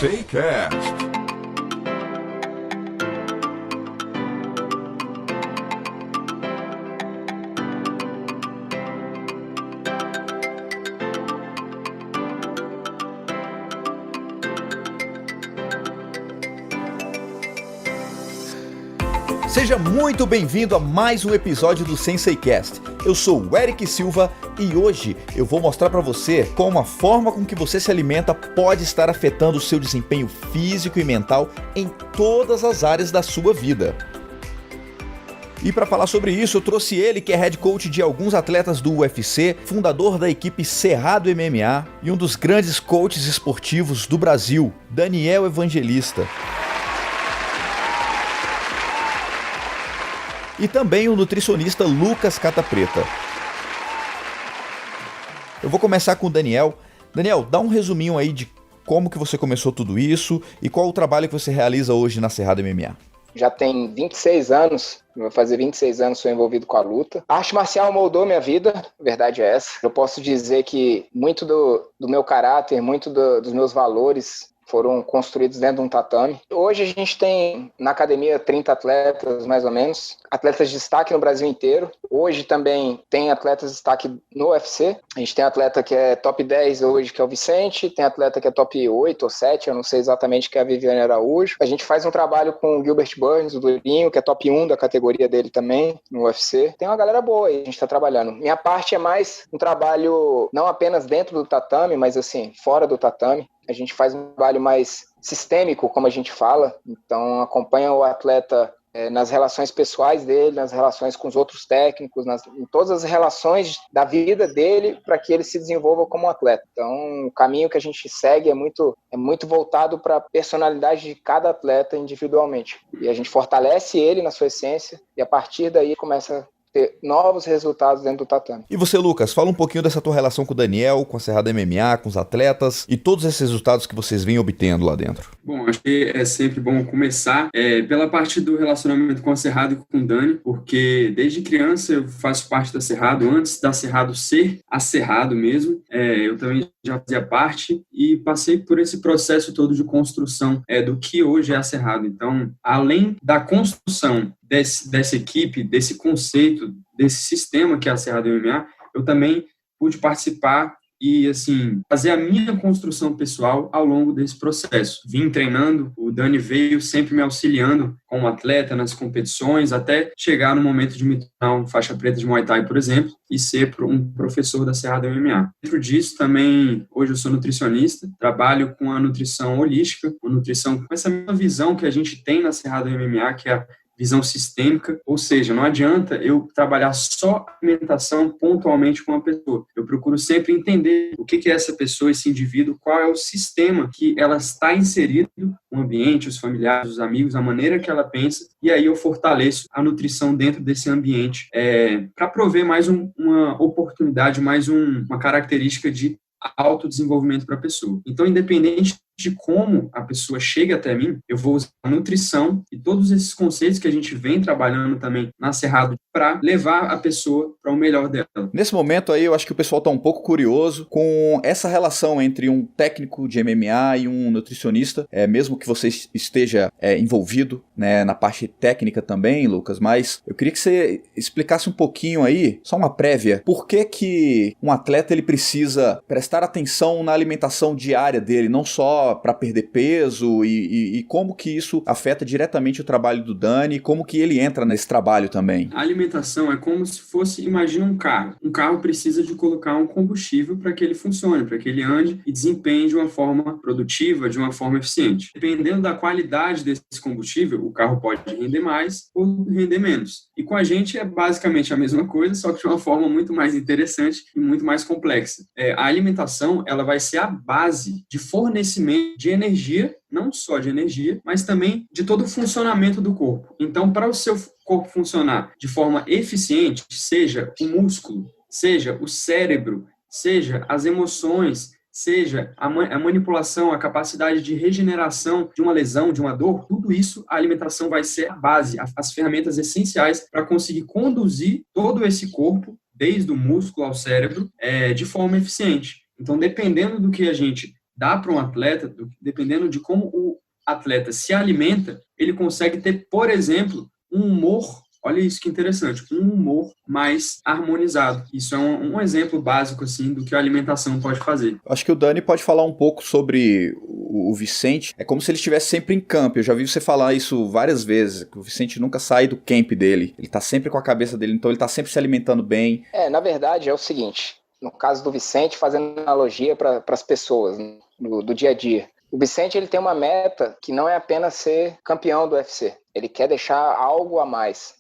Sensei Cast. Seja muito bem-vindo a mais um episódio do Sensei Cast. Eu sou o Eric Silva e hoje eu vou mostrar para você como a forma com que você se alimenta pode estar afetando o seu desempenho físico e mental em todas as áreas da sua vida. E para falar sobre isso, eu trouxe ele, que é head coach de alguns atletas do UFC, fundador da equipe Cerrado MMA e um dos grandes coaches esportivos do Brasil, Daniel Evangelista. E também o nutricionista Lucas Catapreta. Eu vou começar com o Daniel. Daniel, dá um resuminho aí de como que você começou tudo isso e qual o trabalho que você realiza hoje na Cerrado MMA. Já tem 26 anos, vou fazer 26 anos, sou envolvido com a luta. A arte marcial moldou minha vida, a verdade é essa. Eu posso dizer que muito do meu caráter, muito dos meus valores foram construídos dentro de um tatame. Hoje a gente tem na academia 30 atletas, mais ou menos, atletas de destaque no Brasil inteiro. Hoje também tem atletas de destaque no UFC. A gente tem atleta que é top 10 hoje, que é o Vicente, tem atleta que é top 8 ou 7, eu não sei exatamente, que é a Viviane Araújo. A gente faz um trabalho com o Gilbert Burns, o Durinho, que é top 1 da categoria dele também, no UFC. Tem uma galera boa aí, a gente está trabalhando. Minha parte é mais um trabalho não apenas dentro do tatame, mas assim, fora do tatame. A gente faz um trabalho mais sistêmico, como a gente fala, então acompanha o atleta nas relações pessoais dele, nas relações com os outros técnicos, em todas as relações da vida dele, para que ele se desenvolva como atleta. Então, o caminho que a gente segue é muito voltado para a personalidade de cada atleta individualmente. E a gente fortalece ele na sua essência, e a partir daí começa ter novos resultados dentro do tatame. E você, Lucas, fala um pouquinho dessa tua relação com o Daniel, com a Cerrado MMA, com os atletas e todos esses resultados que vocês vêm obtendo lá dentro. Bom, acho que é sempre bom começar pela parte do relacionamento com a Cerrado e com o Dani, porque desde criança eu faço parte da Cerrado, antes da Cerrado ser a Cerrado mesmo, eu também já fazia parte e passei por esse processo todo de construção do que hoje é a Cerrado. Então, além da construção dessa equipe, desse conceito, desse sistema que é a Cerrado MMA, eu também pude participar e, assim, fazer a minha construção pessoal ao longo desse processo. Vim treinando, o Dani veio sempre me auxiliando como atleta nas competições, até chegar no momento de me tornar um faixa preta de Muay Thai, por exemplo, e ser um professor da Cerrado MMA. Dentro disso, também, hoje eu sou nutricionista, trabalho com a nutrição holística, uma nutrição com essa mesma visão que a gente tem na Cerrado MMA, que é a visão sistêmica, ou seja, não adianta eu trabalhar só alimentação pontualmente com uma pessoa. Eu procuro sempre entender o que é essa pessoa, esse indivíduo, qual é o sistema que ela está inserido, o ambiente, os familiares, os amigos, a maneira que ela pensa, e aí eu fortaleço a nutrição dentro desse ambiente para prover mais uma oportunidade, mais uma característica de autodesenvolvimento para a pessoa. Então, independente de como a pessoa chega até mim, eu vou usar a nutrição e todos esses conceitos que a gente vem trabalhando também na Cerrado para levar a pessoa para o melhor dela. Nesse momento aí, eu acho que o pessoal está um pouco curioso com essa relação entre um técnico de MMA e um nutricionista, mesmo que você esteja envolvido, né, na parte técnica também, Lucas, mas eu queria que você explicasse um pouquinho aí, só uma prévia, por que um atleta ele precisa prestar atenção na alimentação diária dele, não só para perder peso e como que isso afeta diretamente o trabalho do Dani, como que ele entra nesse trabalho também. A alimentação é como se fosse, imagina um carro. Um carro precisa de colocar um combustível para que ele funcione, para que ele ande e desempenhe de uma forma produtiva, de uma forma eficiente. Dependendo da qualidade desse combustível, o carro pode render mais ou render menos. E com a gente é basicamente a mesma coisa, só que de uma forma muito mais interessante e muito mais complexa. A alimentação, ela vai ser a base de fornecimento de energia, não só de energia, mas também de todo o funcionamento do corpo. Então, para o seu corpo funcionar de forma eficiente, seja o músculo, seja o cérebro, seja as emoções, seja a manipulação, a capacidade de regeneração de uma lesão, de uma dor, tudo isso a alimentação vai ser a base, as ferramentas essenciais para conseguir conduzir todo esse corpo, desde o músculo ao cérebro, de forma eficiente. Então, dependendo do que a gente dá para um atleta, dependendo de como o atleta se alimenta, ele consegue ter, por exemplo, um humor, olha isso que interessante, um humor mais harmonizado. Isso é um exemplo básico, assim, do que a alimentação pode fazer. Acho que o Dani pode falar um pouco sobre o Vicente. É como se ele estivesse sempre em camp. Eu já vi você falar isso várias vezes, que o Vicente nunca sai do camp dele. Ele tá sempre com a cabeça dele, então ele tá sempre se alimentando bem. Na verdade é o seguinte, no caso do Vicente, fazendo analogia para as pessoas, né, do dia a dia. O Vicente, ele tem uma meta que não é apenas ser campeão do UFC. Ele quer deixar algo a mais,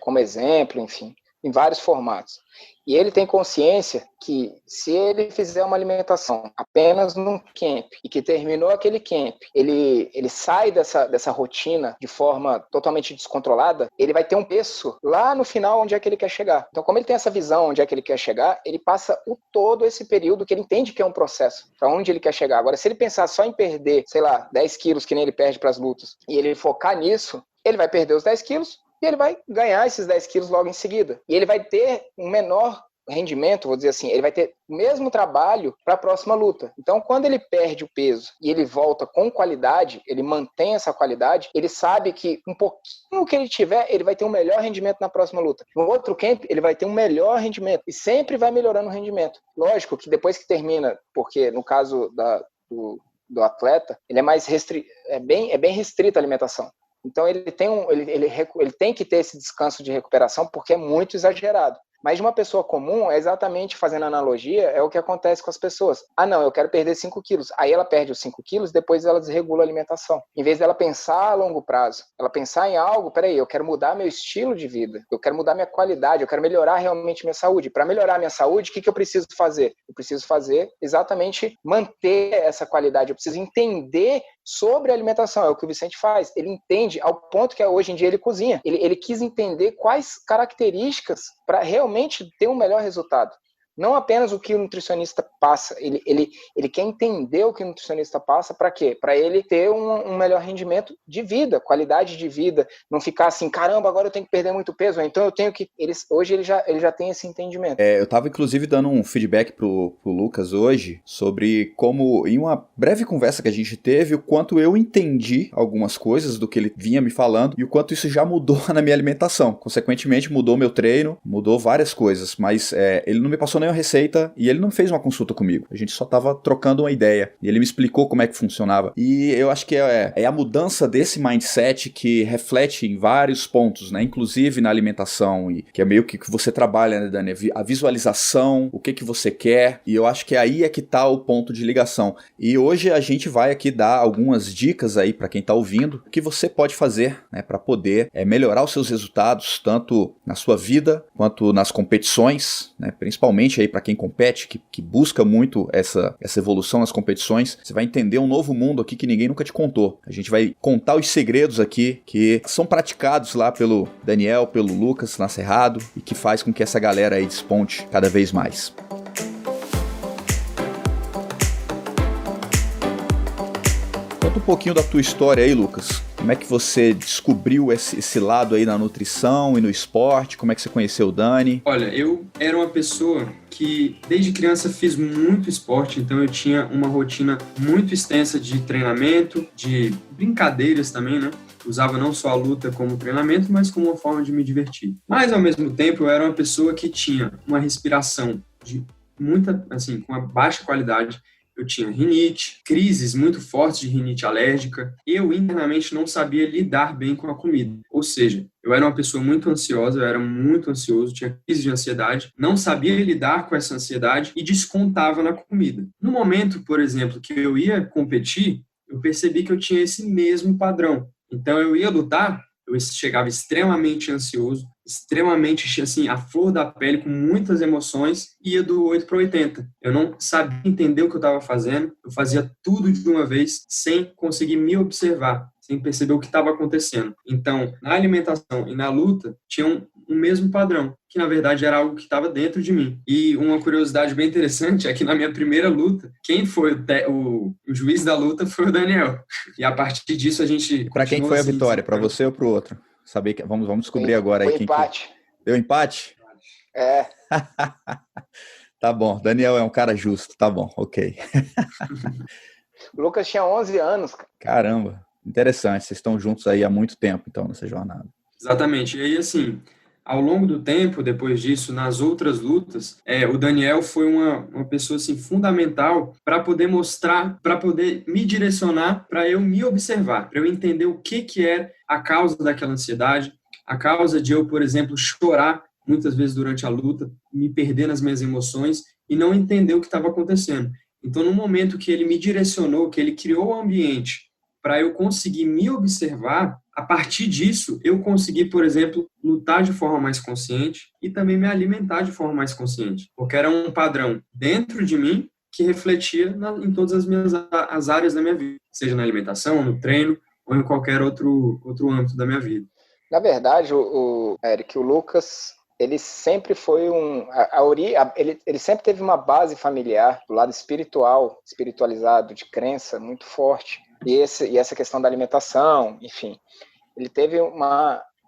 como exemplo, enfim, em vários formatos. E ele tem consciência que se ele fizer uma alimentação apenas num camp e que terminou aquele camp, ele sai dessa rotina de forma totalmente descontrolada, ele vai ter um preço lá no final onde é que ele quer chegar. Então, como ele tem essa visão onde é que ele quer chegar, ele passa todo esse período que ele entende que é um processo, para onde ele quer chegar. Agora, se ele pensar só em perder, sei lá, 10 quilos que nem ele perde para as lutas, e ele focar nisso, ele vai perder os 10 quilos, e ele vai ganhar esses 10 quilos logo em seguida. E ele vai ter um menor rendimento, vou dizer assim, ele vai ter o mesmo trabalho para a próxima luta. Então, quando ele perde o peso e ele volta com qualidade, ele mantém essa qualidade, ele sabe que um pouquinho que ele tiver, ele vai ter um melhor rendimento na próxima luta. No outro camp, ele vai ter um melhor rendimento e sempre vai melhorando o rendimento. Lógico que depois que termina, porque no caso do atleta, ele é mais bem restrita a alimentação. Então ele tem que ter esse descanso de recuperação porque é muito exagerado. Mas de uma pessoa comum, é exatamente fazendo analogia, é o que acontece com as pessoas. Ah, não, eu quero perder 5 quilos. Aí ela perde os 5 quilos, depois ela desregula a alimentação. Em vez dela pensar a longo prazo, ela pensar em algo, peraí, eu quero mudar meu estilo de vida, eu quero mudar minha qualidade, eu quero melhorar realmente minha saúde. Para melhorar minha saúde, o que eu preciso fazer? Eu preciso fazer exatamente manter essa qualidade, eu preciso entender sobre a alimentação, é o que o Vicente faz. Ele entende ao ponto que hoje em dia ele cozinha. Ele quis entender quais características para realmente ter um melhor resultado. Não apenas o que o nutricionista passa, ele quer entender o que o nutricionista passa para quê? Para ele ter um melhor rendimento de vida, qualidade de vida, não ficar assim, caramba, agora eu tenho que perder muito peso, então eu tenho que... Hoje ele já tem esse entendimento. Eu estava inclusive dando um feedback pro Lucas hoje sobre como, em uma breve conversa que a gente teve, o quanto eu entendi algumas coisas do que ele vinha me falando e o quanto isso já mudou na minha alimentação. Consequentemente, mudou meu treino, mudou várias coisas, mas ele não me passou nenhuma receita e ele não fez uma consulta comigo. A gente só tava trocando uma ideia e ele me explicou como é que funcionava. E eu acho que é a mudança desse mindset que reflete em vários pontos, né? Inclusive na alimentação, e que é meio que você trabalha, né, Dani? A visualização, o que você quer, e eu acho que aí é que tá o ponto de ligação. E hoje a gente vai aqui dar algumas dicas aí para quem tá ouvindo, que você pode fazer, né, para poder melhorar os seus resultados, tanto na sua vida quanto nas competições, né? Principalmente aí para quem compete, que busca muito essa evolução nas competições. Você vai entender um novo mundo aqui que ninguém nunca te contou. A gente vai contar os segredos aqui que são praticados lá pelo Daniel, pelo Lucas Nascerrado, e que faz com que essa galera aí desponte cada vez mais. Conta um pouquinho da tua história aí, Lucas. Como é que você descobriu esse lado aí na nutrição e no esporte? Como é que você conheceu o Dani? Olha, eu era uma pessoa que desde criança fiz muito esporte, então eu tinha uma rotina muito extensa de treinamento, de brincadeiras também, né? Usava não só a luta como treinamento, mas como uma forma de me divertir. Mas, ao mesmo tempo, eu era uma pessoa que tinha uma respiração de muita, assim, com uma baixa qualidade. Eu tinha rinite, crises muito fortes de rinite alérgica. Eu internamente não sabia lidar bem com a comida. Ou seja, eu era uma pessoa muito ansiosa, eu era muito ansioso, tinha crise de ansiedade, não sabia lidar com essa ansiedade e descontava na comida. No momento, por exemplo, que eu ia competir, eu percebi que eu tinha esse mesmo padrão. Então eu ia lutar, eu chegava extremamente ansioso, extremamente assim, a flor da pele, com muitas emoções, ia do 8 para 80. Eu não sabia entender o que eu estava fazendo, eu fazia tudo de uma vez sem conseguir me observar, sem perceber o que estava acontecendo. Então, na alimentação e na luta, tinha um mesmo padrão, que na verdade era algo que estava dentro de mim. E uma curiosidade bem interessante é que na minha primeira luta, quem foi o juiz da luta foi o Daniel. E a partir disso a gente... Para quem foi a vitória? Para você ou para o outro? Saber que vamos descobrir agora aí quem empate. Deu empate? É. Tá bom, Daniel é um cara justo, tá bom, ok. O Lucas tinha 11 anos, cara. Caramba, interessante, vocês estão juntos aí há muito tempo, então, nessa jornada. Exatamente. E aí, assim, ao longo do tempo, depois disso, nas outras lutas, o Daniel foi uma pessoa, assim, fundamental para poder mostrar, para poder me direcionar, para eu me observar, para eu entender o que é a causa daquela ansiedade, a causa de eu, por exemplo, chorar muitas vezes durante a luta, me perder nas minhas emoções e não entender o que estava acontecendo. Então, no momento que ele me direcionou, que ele criou o ambiente para eu conseguir me observar, a partir disso, eu consegui, por exemplo, lutar de forma mais consciente e também me alimentar de forma mais consciente, porque era um padrão dentro de mim que refletia em todas as áreas da minha vida, seja na alimentação, no treino ou em qualquer outro âmbito da minha vida. Na verdade, Eric, o Lucas, ele sempre foi ele sempre teve uma base familiar, do lado espiritualizado, de crença muito forte. E essa questão da alimentação, enfim, ele teve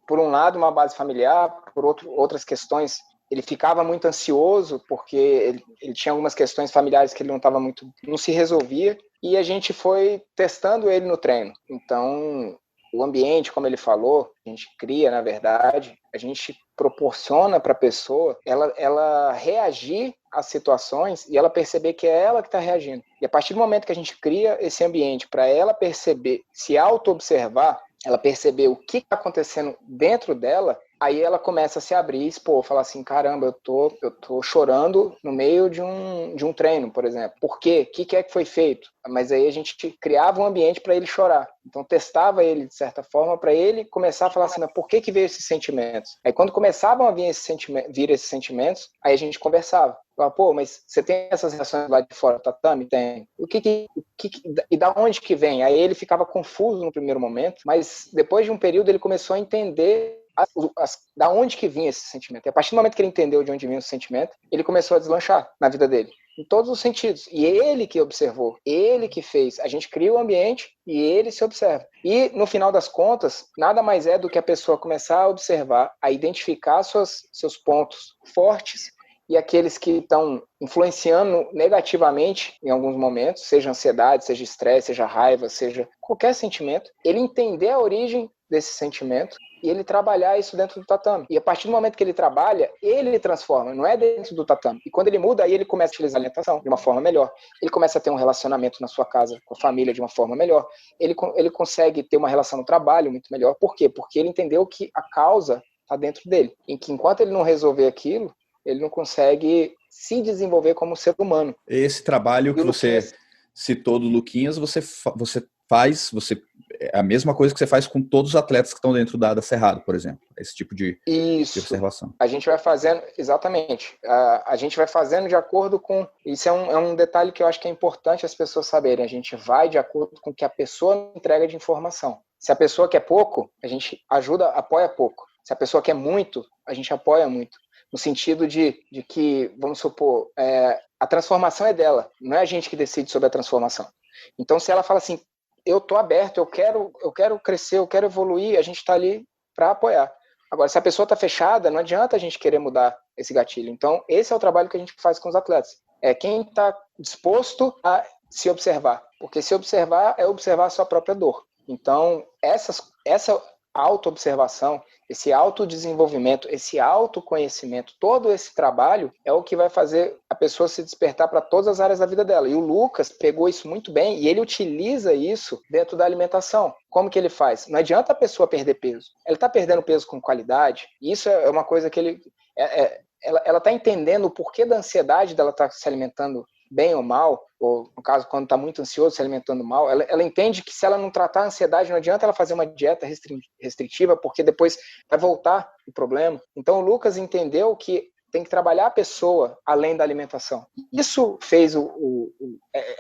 por um lado, uma base familiar, por outras questões, ele ficava muito ansioso porque ele tinha algumas questões familiares que ele não se resolvia, e a gente foi testando ele no treino. Então, o ambiente, como ele falou, a gente cria, na verdade, a gente proporciona para a pessoa ela reagir às situações e ela perceber que é ela que está reagindo. E a partir do momento que a gente cria esse ambiente para ela perceber, se auto-observar, ela perceber o que está acontecendo dentro dela, aí ela começa a se abrir e expor, falar assim, caramba, eu tô chorando no meio de um treino, por exemplo. Por quê? O que é que foi feito? Mas aí a gente criava um ambiente para ele chorar. Então testava ele de certa forma para ele começar a falar assim, mas por que veio esses sentimentos? Aí quando começavam a vir esses sentimentos, aí a gente conversava. Falava, pô, mas você tem essas reações lá de fora do tatame? Tem. E da onde que vem? Aí ele ficava confuso no primeiro momento, mas depois de um período ele começou a entender da onde que vinha esse sentimento. E a partir do momento que ele entendeu de onde vinha esse sentimento, ele começou a deslanchar na vida dele, em todos os sentidos. E ele que observou, ele que fez. A gente cria o ambiente e ele se observa. E, no final das contas, nada mais é do que a pessoa começar a observar, a identificar seus pontos fortes e aqueles que estão influenciando negativamente em alguns momentos, seja ansiedade, seja estresse, seja raiva, seja qualquer sentimento, ele entender a origem desse sentimento e ele trabalhar isso dentro do tatame. E a partir do momento que ele trabalha, ele transforma, não é dentro do tatame. E quando ele muda, aí ele começa a utilizar a alimentação de uma forma melhor. Ele começa a ter um relacionamento na sua casa, com a família, de uma forma melhor. Ele consegue ter uma relação no trabalho muito melhor. Por quê? Porque ele entendeu que a causa está dentro dele. Em que enquanto ele não resolver aquilo, ele não consegue se desenvolver como ser humano. Esse trabalho que você citou do Luquinhas, você faz a mesma coisa que você faz com todos os atletas que estão dentro da Cerrado, por exemplo. Esse tipo de observação. A gente vai fazendo, exatamente. A gente vai fazendo de acordo com... Isso é um detalhe que eu acho que é importante as pessoas saberem. A gente vai de acordo com o que a pessoa entrega de informação. Se a pessoa quer pouco, a gente apoia pouco. Se a pessoa quer muito, a gente apoia muito. No sentido de que, vamos supor, a transformação é dela, não é a gente que decide sobre a transformação. Então, se ela fala assim, eu estou aberto, eu quero crescer, eu quero evoluir, a gente está ali para apoiar. Agora, se a pessoa está fechada, não adianta a gente querer mudar esse gatilho. Então, esse é o trabalho que a gente faz com os atletas. É quem está disposto a se observar. Porque se observar é observar a sua própria dor. Então, essa auto-observação, esse autodesenvolvimento, esse autoconhecimento, todo esse trabalho é o que vai fazer a pessoa se despertar para todas as áreas da vida dela. E o Lucas pegou isso muito bem e ele utiliza isso dentro da alimentação. Como que ele faz? Não adianta a pessoa perder peso. Ela está perdendo peso com qualidade. E isso é uma coisa que ela está entendendo o porquê da ansiedade dela estar se alimentando bem ou mal, ou no caso, quando está muito ansioso, se alimentando mal, ela entende que se ela não tratar a ansiedade, não adianta ela fazer uma dieta restritiva, porque depois vai voltar o problema. Então o Lucas entendeu que tem que trabalhar a pessoa além da alimentação. Isso fez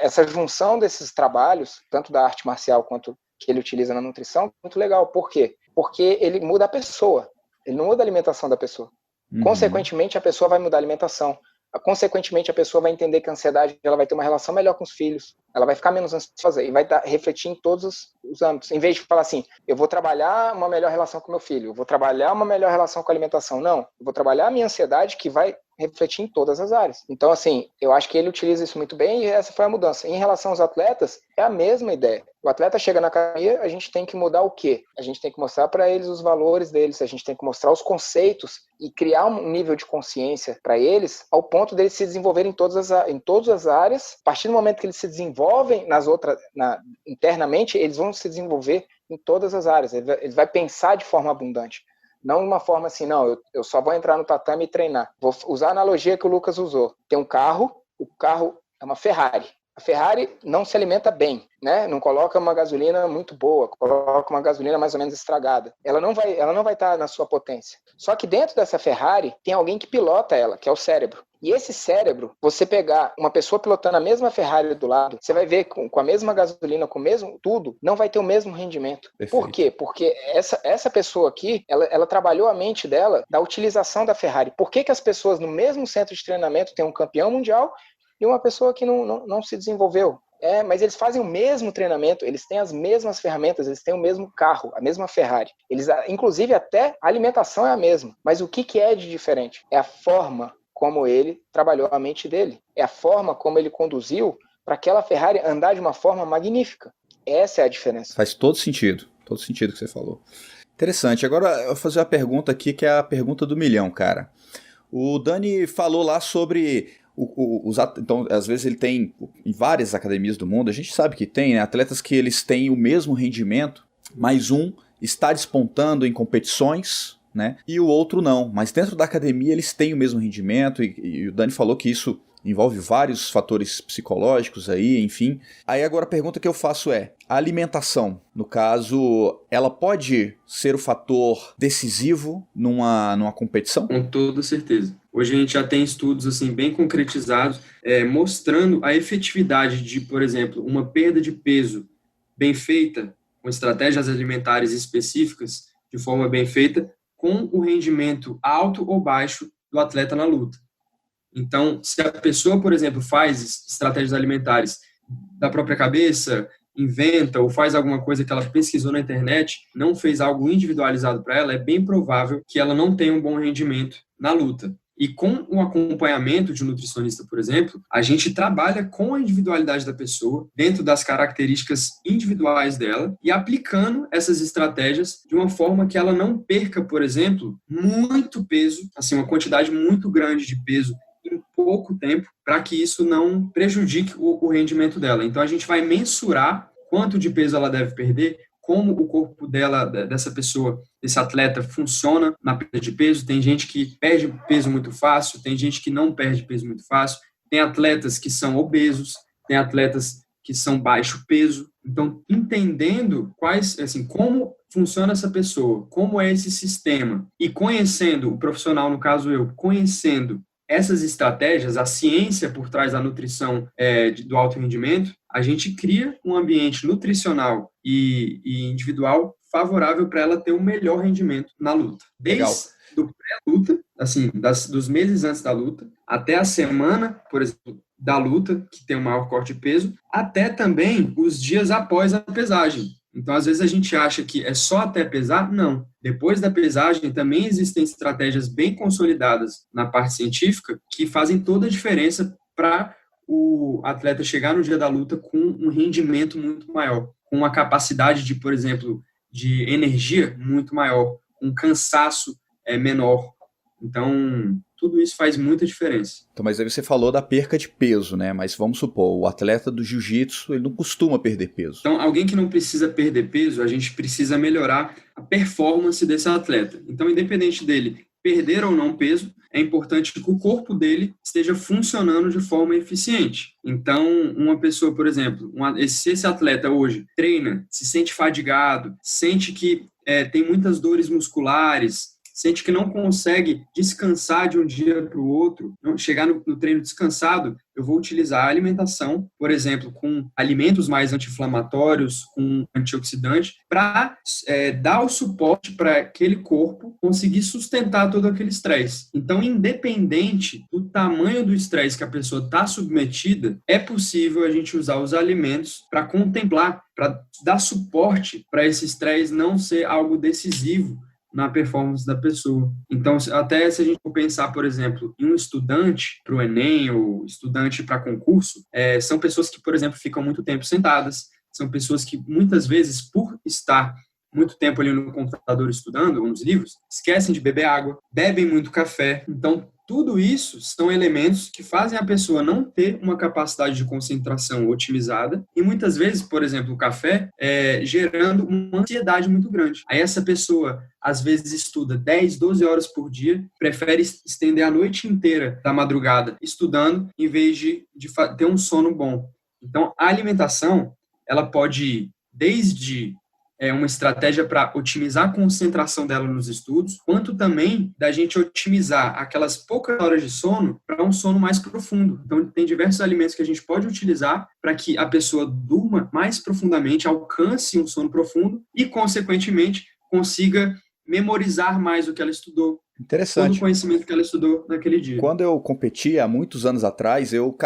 essa junção desses trabalhos, tanto da arte marcial quanto que ele utiliza na nutrição, muito legal. Por quê? Porque ele muda a pessoa, ele não muda a alimentação da pessoa. Consequentemente, a pessoa vai mudar a alimentação. Consequentemente, a pessoa vai entender que a ansiedade ela vai ter uma relação melhor com os filhos, ela vai ficar menos ansiosa e vai refletir em todos os âmbitos. Em vez de falar assim, eu vou trabalhar uma melhor relação com meu filho, eu vou trabalhar uma melhor relação com a alimentação. Não, eu vou trabalhar a minha ansiedade que vai refletir em todas as áreas. Então, assim, eu acho que ele utiliza isso muito bem e essa foi a mudança. Em relação aos atletas, é a mesma ideia. O atleta chega na academia, a gente tem que mudar o quê? A gente tem que mostrar para eles os valores deles, a gente tem que mostrar os conceitos e criar um nível de consciência para eles ao ponto deles se desenvolverem em todas as áreas. A partir do momento que eles se desenvolvem internamente, eles vão se desenvolver em todas as áreas. Ele vai pensar de forma abundante. Não uma forma assim, não, eu só vou entrar no tatame e treinar. Vou usar a analogia que o Lucas usou. Tem um carro, o carro é uma Ferrari. A Ferrari não se alimenta bem, né? Não coloca uma gasolina muito boa, coloca uma gasolina mais ou menos estragada. Ela não vai estar na sua potência. Só que dentro dessa Ferrari tem alguém que pilota ela, que é o cérebro. E esse cérebro, você pegar uma pessoa pilotando a mesma Ferrari do lado, você vai ver com a mesma gasolina, com o mesmo tudo, não vai ter o mesmo rendimento. Perfeito. Por quê? Porque essa pessoa aqui, ela trabalhou a mente dela da utilização da Ferrari. Por que as pessoas no mesmo centro de treinamento têm um campeão mundial e uma pessoa que não se desenvolveu? Mas eles fazem o mesmo treinamento, eles têm as mesmas ferramentas, eles têm o mesmo carro, a mesma Ferrari. Inclusive, até a alimentação é a mesma. Mas o que é de diferente? É a forma como ele trabalhou a mente dele. É a forma como ele conduziu para aquela Ferrari andar de uma forma magnífica. Essa é a diferença. Faz todo sentido que você falou. Interessante. Agora eu vou fazer uma pergunta aqui, que é a pergunta do milhão, cara. O Dani falou lá sobre então, às vezes ele tem, em várias academias do mundo, a gente sabe que tem, né, atletas que eles têm o mesmo rendimento, mas um está despontando em competições, né, e o outro não. Mas dentro da academia eles têm o mesmo rendimento e o Dani falou que isso envolve vários fatores psicológicos aí, enfim. Aí agora a pergunta que eu faço é, a alimentação, no caso, ela pode ser o fator decisivo numa competição? Com toda certeza. Hoje a gente já tem estudos assim, bem concretizados, mostrando a efetividade de, por exemplo, uma perda de peso bem feita, com estratégias alimentares específicas, de forma bem feita, com o rendimento alto ou baixo do atleta na luta. Então, se a pessoa, por exemplo, faz estratégias alimentares da própria cabeça, inventa ou faz alguma coisa que ela pesquisou na internet, não fez algo individualizado para ela, é bem provável que ela não tenha um bom rendimento na luta. E com o acompanhamento de um nutricionista, por exemplo, a gente trabalha com a individualidade da pessoa, dentro das características individuais dela, e aplicando essas estratégias de uma forma que ela não perca, por exemplo, muito peso, assim, uma quantidade muito grande de peso em pouco tempo, para que isso não prejudique o rendimento dela. Então, a gente vai mensurar quanto de peso ela deve perder, como o corpo dela, dessa pessoa, desse atleta, funciona na perda de peso. Tem gente que perde peso muito fácil, tem gente que não perde peso muito fácil, tem atletas que são obesos, tem atletas que são baixo peso. Então, entendendo como funciona essa pessoa, como é esse sistema, e conhecendo o profissional, no caso eu, conhecendo essas estratégias, a ciência por trás da nutrição do alto rendimento, a gente cria um ambiente nutricional e individual favorável para ela ter um melhor rendimento na luta. Desde do pré-luta, assim, dos meses antes da luta, até a semana, por exemplo, da luta, que tem o maior corte de peso, até também os dias após a pesagem. Então, às vezes a gente acha que é só até pesar. Não. Depois da pesagem, também existem estratégias bem consolidadas na parte científica que fazem toda a diferença para o atleta chegar no dia da luta com um rendimento muito maior, com uma capacidade de, por exemplo, de energia muito maior, um cansaço menor. Então, tudo isso faz muita diferença. Então, mas aí você falou da perca de peso, né? Mas vamos supor, o atleta do jiu-jitsu, ele não costuma perder peso. Então, alguém que não precisa perder peso, a gente precisa melhorar a performance desse atleta. Então, independente dele perder ou não peso, é importante que o corpo dele esteja funcionando de forma eficiente. Então, uma pessoa, por exemplo, se esse atleta hoje treina, se sente fadigado, sente que tem muitas dores musculares, sente que não consegue descansar de um dia para o outro, não chegar no treino descansado, eu vou utilizar a alimentação, por exemplo, com alimentos mais anti-inflamatórios, com antioxidante, para dar o suporte para aquele corpo conseguir sustentar todo aquele estresse. Então, independente do tamanho do estresse que a pessoa está submetida, é possível a gente usar os alimentos para contemplar, para dar suporte para esse estresse não ser algo decisivo na performance da pessoa. Então, até se a gente for pensar, por exemplo, em um estudante para o Enem ou estudante para concurso, são pessoas que, por exemplo, ficam muito tempo sentadas, são pessoas que muitas vezes, por estar muito tempo ali no computador estudando, ou nos livros, esquecem de beber água, bebem muito café. Então, tudo isso são elementos que fazem a pessoa não ter uma capacidade de concentração otimizada e muitas vezes, por exemplo, o café, gerando uma ansiedade muito grande. Aí essa pessoa, às vezes, estuda 10, 12 horas por dia, prefere estender a noite inteira da madrugada estudando, em vez de ter um sono bom. Então, a alimentação, ela pode ir desde uma estratégia para otimizar a concentração dela nos estudos, quanto também da gente otimizar aquelas poucas horas de sono para um sono mais profundo. Então, tem diversos alimentos que a gente pode utilizar para que a pessoa durma mais profundamente, alcance um sono profundo e, consequentemente, consiga memorizar mais o que ela estudou. Interessante. Todo o conhecimento que ela estudou naquele dia. Quando eu competia, há muitos anos atrás, eu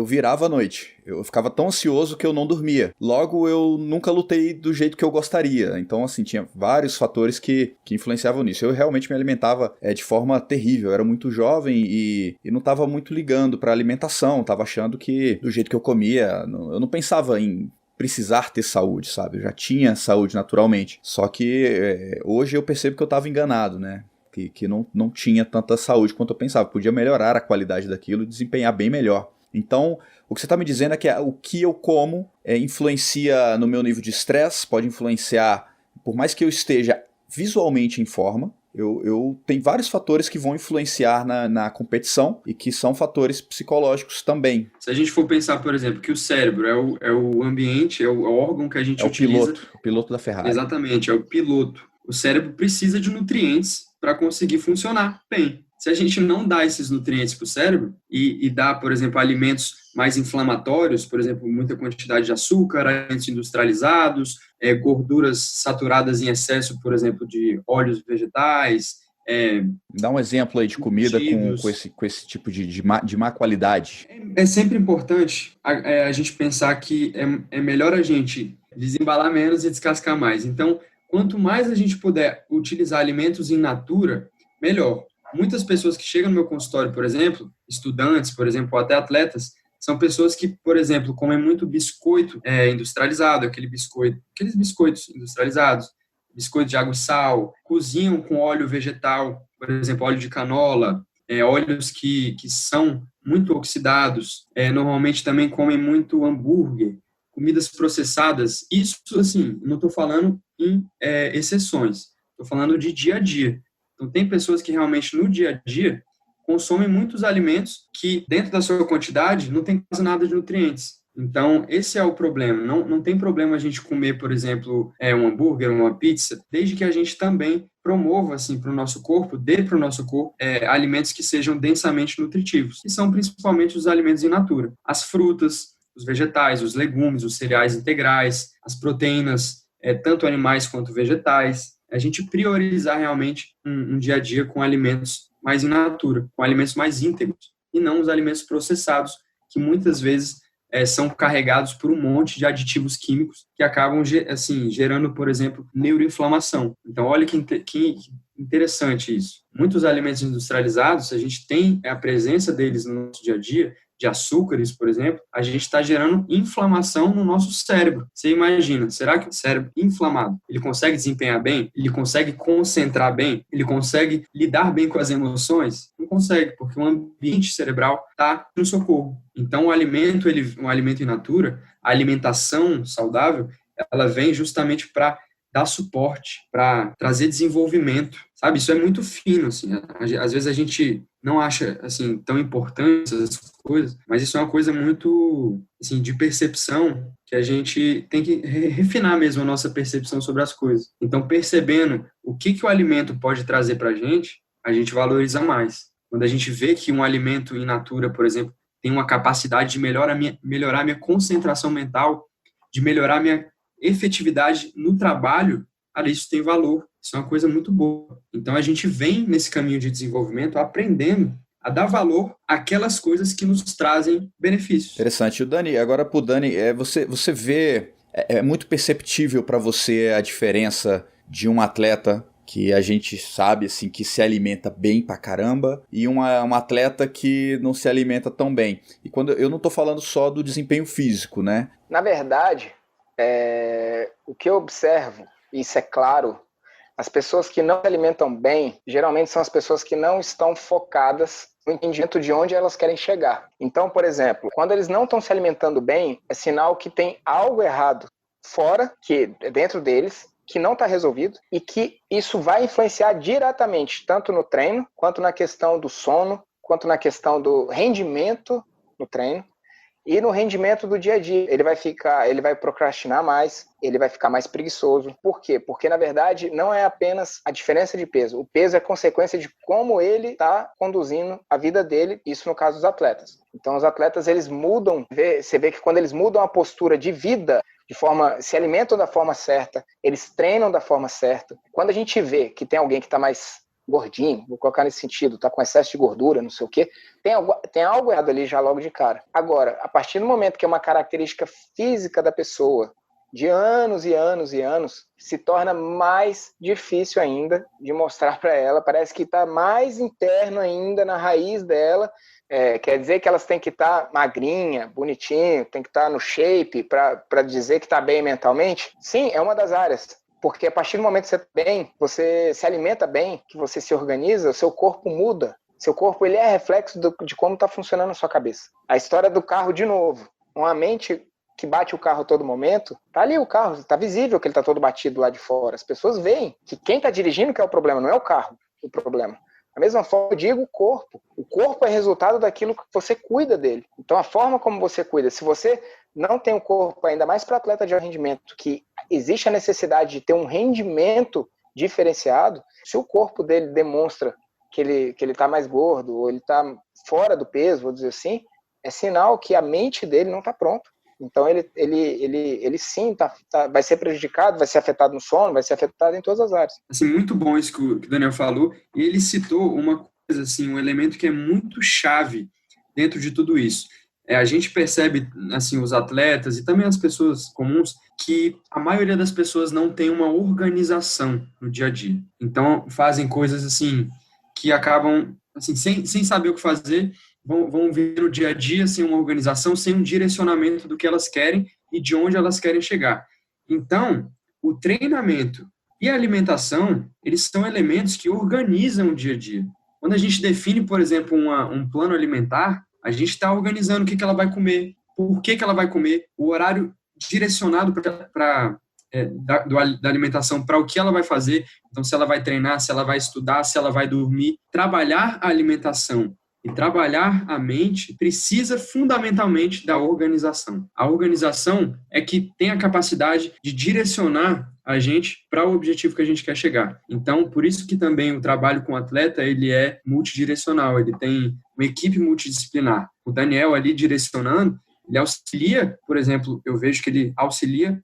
virava à noite. Eu ficava tão ansioso que eu não dormia. Logo, eu nunca lutei do jeito que eu gostaria. Então, assim, tinha vários fatores que influenciavam nisso. Eu realmente me alimentava de forma terrível. Eu era muito jovem e não estava muito ligando para alimentação. Estava achando que do jeito que eu comia, eu não pensava em precisar ter saúde, sabe? Eu já tinha saúde naturalmente. Só que hoje eu percebo que eu estava enganado, né? Que não tinha tanta saúde quanto eu pensava. Podia melhorar a qualidade daquilo e desempenhar bem melhor. Então, o que você está me dizendo é que o que eu como influencia no meu nível de estresse, pode influenciar, por mais que eu esteja visualmente em forma, eu tenho vários fatores que vão influenciar na competição e que são fatores psicológicos também. Se a gente for pensar, por exemplo, que o cérebro é o ambiente, é o órgão que a gente utiliza... O piloto da Ferrari. Exatamente, é o piloto. O cérebro precisa de nutrientes para conseguir funcionar bem. Se a gente não dá esses nutrientes para o cérebro e dá, por exemplo, alimentos mais inflamatórios, por exemplo, muita quantidade de açúcar, alimentos industrializados, gorduras saturadas em excesso, por exemplo, de óleos vegetais. Dá um exemplo aí de comida com esse tipo de má qualidade. É sempre importante a gente pensar que é melhor a gente desembalar menos e descascar mais. Então, quanto mais a gente puder utilizar alimentos in natura, melhor. Muitas pessoas que chegam no meu consultório, por exemplo, estudantes, por exemplo, ou até atletas, são pessoas que, por exemplo, comem muito biscoito industrializado, aqueles biscoitos industrializados, biscoito de água e sal, cozinham com óleo vegetal, por exemplo, óleo de canola, óleos que são muito oxidados, normalmente também comem muito hambúrguer, comidas processadas. Isso, assim, não estou falando em exceções, estou falando de dia a dia. Então, tem pessoas que realmente no dia a dia consomem muitos alimentos que, dentro da sua quantidade, não tem quase nada de nutrientes. Então, esse é o problema. Não tem problema a gente comer, por exemplo, um hambúrguer, uma pizza, desde que a gente também promova, assim, para o nosso corpo, dê para o nosso corpo alimentos que sejam densamente nutritivos, que são principalmente os alimentos in natura. As frutas, os vegetais, os legumes, os cereais integrais, as proteínas, tanto animais quanto vegetais. A gente priorizar realmente um dia a dia com alimentos mais in natura, com alimentos mais íntegros, e não os alimentos processados, que muitas vezes são carregados por um monte de aditivos químicos que acabam assim, gerando, por exemplo, neuroinflamação. Então, olha que interessante isso. Muitos alimentos industrializados, a gente tem a presença deles no nosso dia a dia, de açúcares, por exemplo, a gente está gerando inflamação no nosso cérebro. Você imagina, será que o cérebro inflamado, ele consegue desempenhar bem? Ele consegue concentrar bem? Ele consegue lidar bem com as emoções? Não consegue, porque o ambiente cerebral está no socorro. Então, um alimento in natura, a alimentação saudável, ela vem justamente para dar suporte, para trazer desenvolvimento, sabe? Isso é muito fino, assim. Às vezes a gente não acha, assim, tão importante essas coisas, mas isso é uma coisa muito, assim, de percepção, que a gente tem que refinar mesmo a nossa percepção sobre as coisas. Então, percebendo o que o alimento pode trazer para a gente valoriza mais. Quando a gente vê que um alimento in natura, por exemplo, tem uma capacidade de melhorar a minha concentração mental, de melhorar a minha efetividade no trabalho, cara, isso tem valor, isso é uma coisa muito boa. Então, a gente vem nesse caminho de desenvolvimento aprendendo a dar valor àquelas coisas que nos trazem benefícios. Interessante. O Dani, agora pro Dani, você vê, é muito perceptível para você a diferença de um atleta que a gente sabe assim, que se alimenta bem pra caramba, e uma atleta que não se alimenta tão bem. E quando eu não tô falando só do desempenho físico, né? Na verdade, o que eu observo, e isso é claro, as pessoas que não se alimentam bem, geralmente são as pessoas que não estão focadas no entendimento de onde elas querem chegar. Então, por exemplo, quando eles não estão se alimentando bem, é sinal que tem algo errado fora, que é dentro deles, que não está resolvido, e que isso vai influenciar diretamente, tanto no treino, quanto na questão do sono, quanto na questão do rendimento no treino, e no rendimento do dia a dia. Ele vai procrastinar mais, ele vai ficar mais preguiçoso. Por quê? Porque, na verdade, não é apenas a diferença de peso. O peso é consequência de como ele está conduzindo a vida dele, isso no caso dos atletas. Então, os atletas, eles mudam, você vê que quando eles mudam a postura de vida, se alimentam da forma certa, eles treinam da forma certa. Quando a gente vê que tem alguém que está mais gordinho, vou colocar nesse sentido, tá com excesso de gordura, não sei o quê, tem algo errado ali já logo de cara. Agora, a partir do momento que é uma característica física da pessoa, de anos e anos e anos, se torna mais difícil ainda de mostrar para ela, parece que está mais interno ainda na raiz dela, quer dizer que elas têm que estar magrinha, bonitinho, tem que estar no shape para dizer que está bem mentalmente? Sim, é uma das áreas. Porque a partir do momento que você se alimenta bem, que você se organiza, o seu corpo muda. Seu corpo ele é reflexo de como está funcionando a sua cabeça. A história do carro, de novo. Uma mente que bate o carro a todo momento, tá ali o carro, tá visível que ele tá todo batido lá de fora. As pessoas veem que quem tá dirigindo que é o problema, não é o carro o problema. Da mesma forma, eu digo o corpo. O corpo é resultado daquilo que você cuida dele. Então, a forma como você cuida, se você não tem um corpo, ainda mais para atleta de alto rendimento, que existe a necessidade de ter um rendimento diferenciado, se o corpo dele demonstra que ele está mais gordo, ou ele está fora do peso, vou dizer assim, é sinal que a mente dele não está pronta. Então, ele sim vai ser prejudicado, vai ser afetado no sono, vai ser afetado em todas as áreas. Assim, muito bom isso que o Daniel falou. E ele citou uma coisa, assim, um elemento que é muito chave dentro de tudo isso. A gente percebe, assim, os atletas e também as pessoas comuns, que a maioria das pessoas não tem uma organização no dia a dia. Então, fazem coisas, assim, que acabam, assim, sem saber o que fazer, vão vir no dia a dia sem uma organização, sem um direcionamento do que elas querem e de onde elas querem chegar. Então, o treinamento e a alimentação, eles são elementos que organizam o dia a dia. Quando a gente define, por exemplo, um plano alimentar, a gente está organizando o que ela vai comer, por que ela vai comer, o horário direcionado da alimentação para o que ela vai fazer. Então, se ela vai treinar, se ela vai estudar, se ela vai dormir. Trabalhar a alimentação e trabalhar a mente precisa fundamentalmente da organização. A organização é que tem a capacidade de direcionar a gente para o objetivo que a gente quer chegar. Então, por isso que também o trabalho com o atleta, ele é multidirecional, ele tem uma equipe multidisciplinar. O Daniel ali direcionando, ele auxilia, por exemplo, eu vejo que ele auxilia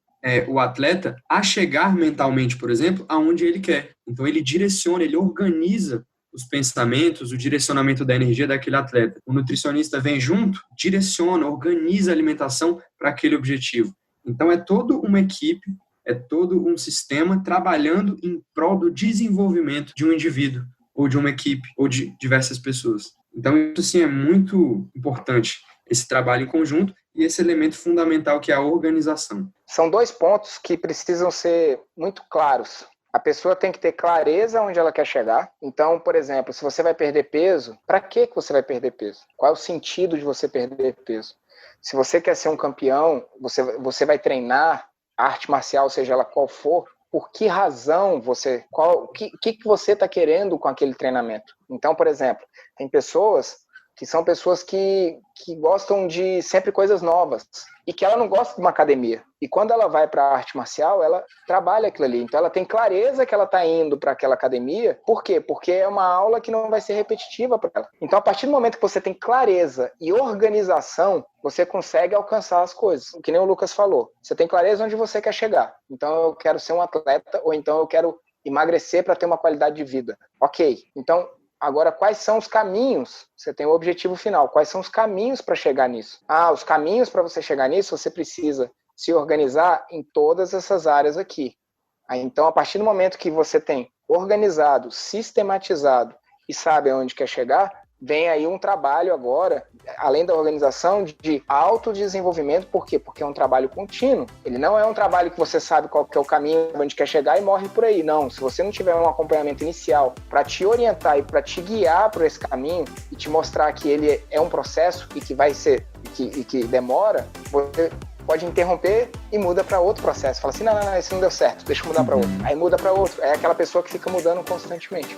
o atleta a chegar mentalmente, por exemplo, aonde ele quer. Então, ele direciona, ele organiza os pensamentos, o direcionamento da energia daquele atleta. O nutricionista vem junto, direciona, organiza a alimentação para aquele objetivo. Então, é toda uma equipe, é todo um sistema trabalhando em prol do desenvolvimento de um indivíduo, ou de uma equipe, ou de diversas pessoas. Então, isso sim é muito importante, esse trabalho em conjunto e esse elemento fundamental que é a organização. São dois pontos que precisam ser muito claros. A pessoa tem que ter clareza onde ela quer chegar. Então, por exemplo, se você vai perder peso, para que você vai perder peso? Qual é o sentido de você perder peso? Se você quer ser um campeão, você vai treinar a arte marcial, seja ela qual for, por que razão o que você está querendo com aquele treinamento? Então, por exemplo, tem pessoas que são pessoas que gostam de sempre coisas novas e que ela não gosta de uma academia. E quando ela vai para a arte marcial, ela trabalha aquilo ali. Então ela tem clareza que ela está indo para aquela academia. Por quê? Porque é uma aula que não vai ser repetitiva para ela. Então, a partir do momento que você tem clareza e organização, você consegue alcançar as coisas. O que nem o Lucas falou. Você tem clareza onde você quer chegar. Então, eu quero ser um atleta, ou então eu quero emagrecer para ter uma qualidade de vida. Ok. Então, agora, quais são os caminhos? Você tem o objetivo final. Quais são os caminhos para chegar nisso? Os caminhos para você chegar nisso, você precisa se organizar em todas essas áreas aqui. Então, a partir do momento que você tem organizado, sistematizado e sabe aonde quer chegar, vem aí um trabalho agora, além da organização, de autodesenvolvimento. Por quê? Porque é um trabalho contínuo. Ele não é um trabalho que você sabe qual que é o caminho, onde quer chegar e morre por aí. Não, se você não tiver um acompanhamento inicial para te orientar e para te guiar por esse caminho e te mostrar que ele é um processo e que vai ser, e que demora, você pode interromper e muda para outro processo. Fala assim, não, esse não deu certo, deixa eu mudar para outro. Aí muda para outro. É aquela pessoa que fica mudando constantemente.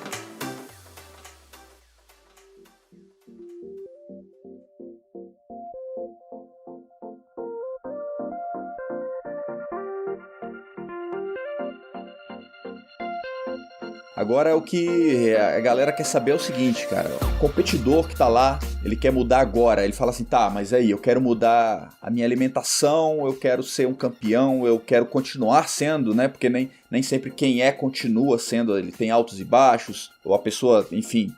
Agora, o que a galera quer saber é o seguinte, cara. O competidor que tá lá, ele quer mudar agora. Ele fala assim, tá, mas aí, eu quero mudar a minha alimentação, eu quero ser um campeão, eu quero continuar sendo, né? Porque nem sempre quem continua sendo, ele tem altos e baixos, ou a pessoa, enfim,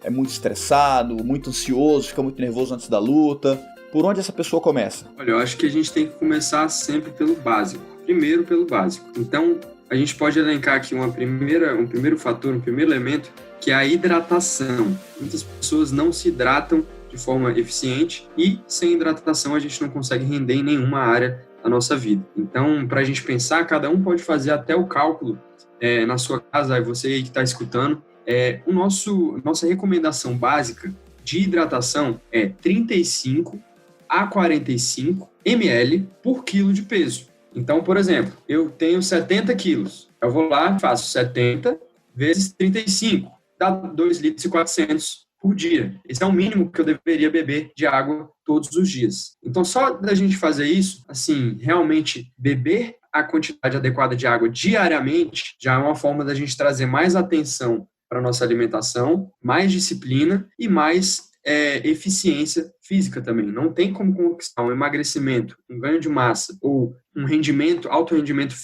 é muito estressado, muito ansioso, fica muito nervoso antes da luta. Por onde essa pessoa começa? Olha, eu acho que a gente tem que começar sempre pelo básico. Primeiro pelo básico. Então, a gente pode elencar aqui um primeiro fator, um primeiro elemento, que é a hidratação. Muitas pessoas não se hidratam de forma eficiente e sem hidratação a gente não consegue render em nenhuma área da nossa vida. Então, para a gente pensar, cada um pode fazer até o cálculo na sua casa, você aí que está escutando, nossa recomendação básica de hidratação é 35 a 45 ml por quilo de peso. Então, por exemplo, eu tenho 70 quilos. Eu vou lá, faço 70 vezes 35, dá 2,4 litros por dia. Esse é o mínimo que eu deveria beber de água todos os dias. Então, só da gente fazer isso, assim, realmente beber a quantidade adequada de água diariamente, já é uma forma da gente trazer mais atenção para a nossa alimentação, mais disciplina e mais eficiência física também. Não tem como conquistar um emagrecimento, um ganho de massa ou um alto rendimento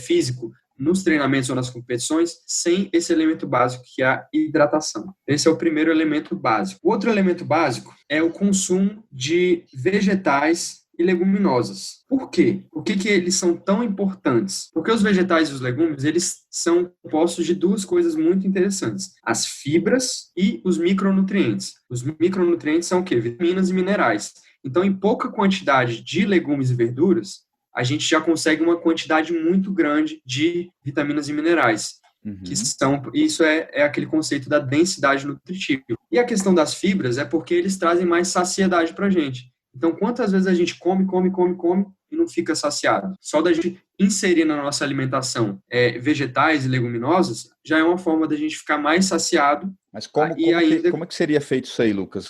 físico nos treinamentos ou nas competições sem esse elemento básico que é a hidratação. Esse é o primeiro elemento básico. O outro elemento básico é o consumo de vegetais e leguminosas. Por quê? Por que eles são tão importantes? Porque os vegetais e os legumes, eles são compostos de duas coisas muito interessantes: as fibras e os micronutrientes. Os micronutrientes são o quê? Vitaminas e minerais. Então, em pouca quantidade de legumes e verduras, a gente já consegue uma quantidade muito grande de vitaminas e minerais. Isso é aquele conceito da densidade nutritiva. E a questão das fibras é porque eles trazem mais saciedade para a gente. Então, quantas vezes a gente come e não fica saciado? Só da gente inserir na nossa alimentação vegetais e leguminosas, já é uma forma da gente ficar mais saciado. Mas como é que seria feito isso aí, Lucas?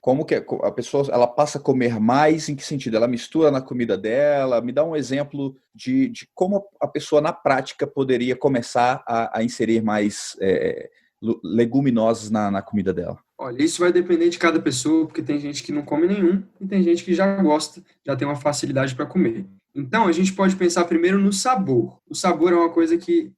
Como que a pessoa ela passa a comer mais? Em que sentido? Ela mistura na comida dela? Me dá um exemplo de como a pessoa, na prática, poderia começar a inserir mais leguminosas na comida dela. Olha, isso vai depender de cada pessoa, porque tem gente que não come nenhum e tem gente que já gosta, já tem uma facilidade para comer. Então, a gente pode pensar primeiro no sabor. O sabor é uma coisa que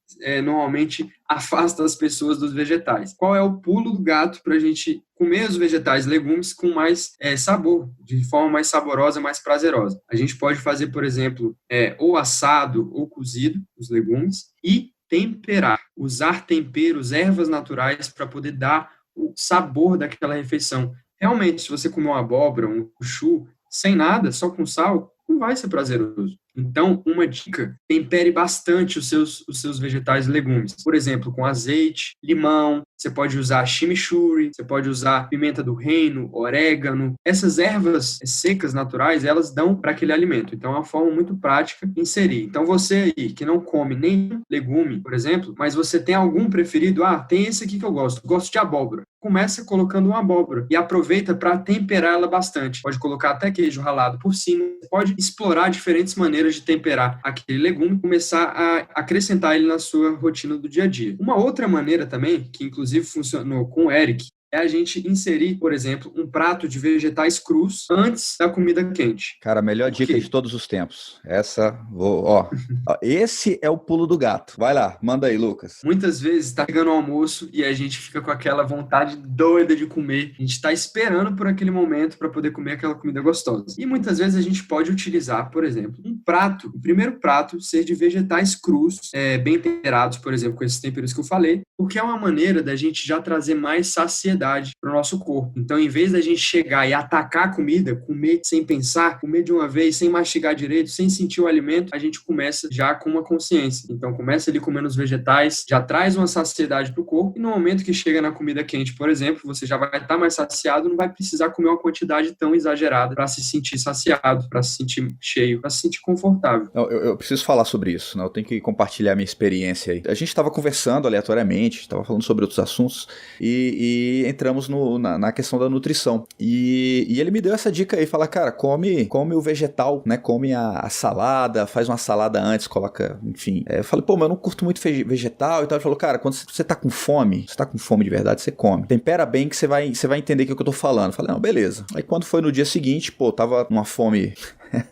normalmente afasta as pessoas dos vegetais. Qual é o pulo do gato para a gente comer os vegetais e legumes com mais sabor, de forma mais saborosa, mais prazerosa? A gente pode fazer, por exemplo, ou assado ou cozido os legumes e temperar, usar temperos, ervas naturais para poder dar o sabor daquela refeição. Realmente, se você comer uma abóbora, um chuchu, sem nada, só com sal, não vai ser prazeroso. Então, uma dica: tempere bastante os seus vegetais e legumes. Por exemplo, com azeite, limão, você pode usar chimichurri, você pode usar pimenta do reino, orégano. Essas ervas secas naturais, elas dão para aquele alimento. Então, é uma forma muito prática de inserir. Então, você aí que não come nenhum legume, por exemplo, mas você tem algum preferido? Tem esse aqui que eu gosto de abóbora. Começa colocando uma abóbora e aproveita para temperar ela bastante. Pode colocar até queijo ralado por cima. Pode explorar diferentes maneiras de temperar aquele legume e começar a acrescentar ele na sua rotina do dia a dia. Uma outra maneira também, que inclusive funcionou com o Eric, é a gente inserir, por exemplo, um prato de vegetais crus antes da comida quente. Cara, a melhor dica de todos os tempos. Esse é o pulo do gato. Vai lá, manda aí, Lucas. Muitas vezes tá chegando o almoço e a gente fica com aquela vontade doida de comer. A gente tá esperando por aquele momento para poder comer aquela comida gostosa. E muitas vezes a gente pode utilizar, por exemplo, o primeiro prato ser de vegetais crus, bem temperados, por exemplo, com esses temperos que eu falei, porque é uma maneira da gente já trazer mais saciedade para o nosso corpo. Então, em vez da gente chegar e atacar a comida, comer sem pensar, comer de uma vez, sem mastigar direito, sem sentir o alimento, a gente começa já com uma consciência. Então, começa ali comendo os vegetais, já traz uma saciedade para o corpo, e no momento que chega na comida quente, por exemplo, você já vai estar mais saciado, não vai precisar comer uma quantidade tão exagerada para se sentir saciado, para se sentir cheio, para se sentir confortável. Eu preciso falar sobre isso, né? Eu tenho que compartilhar minha experiência aí. A gente estava conversando aleatoriamente, estava falando sobre outros assuntos e entramos na questão da nutrição. E ele me deu essa dica aí, fala, cara, come o vegetal, né? Come a salada, faz uma salada antes, coloca, enfim. Eu falei, pô, mas eu não curto muito vegetal e tal. Ele falou, cara, quando você tá com fome, de verdade, você come. Tempera bem que você vai entender o que eu tô falando. Eu falei, não, beleza. Aí quando foi no dia seguinte, pô, tava numa fome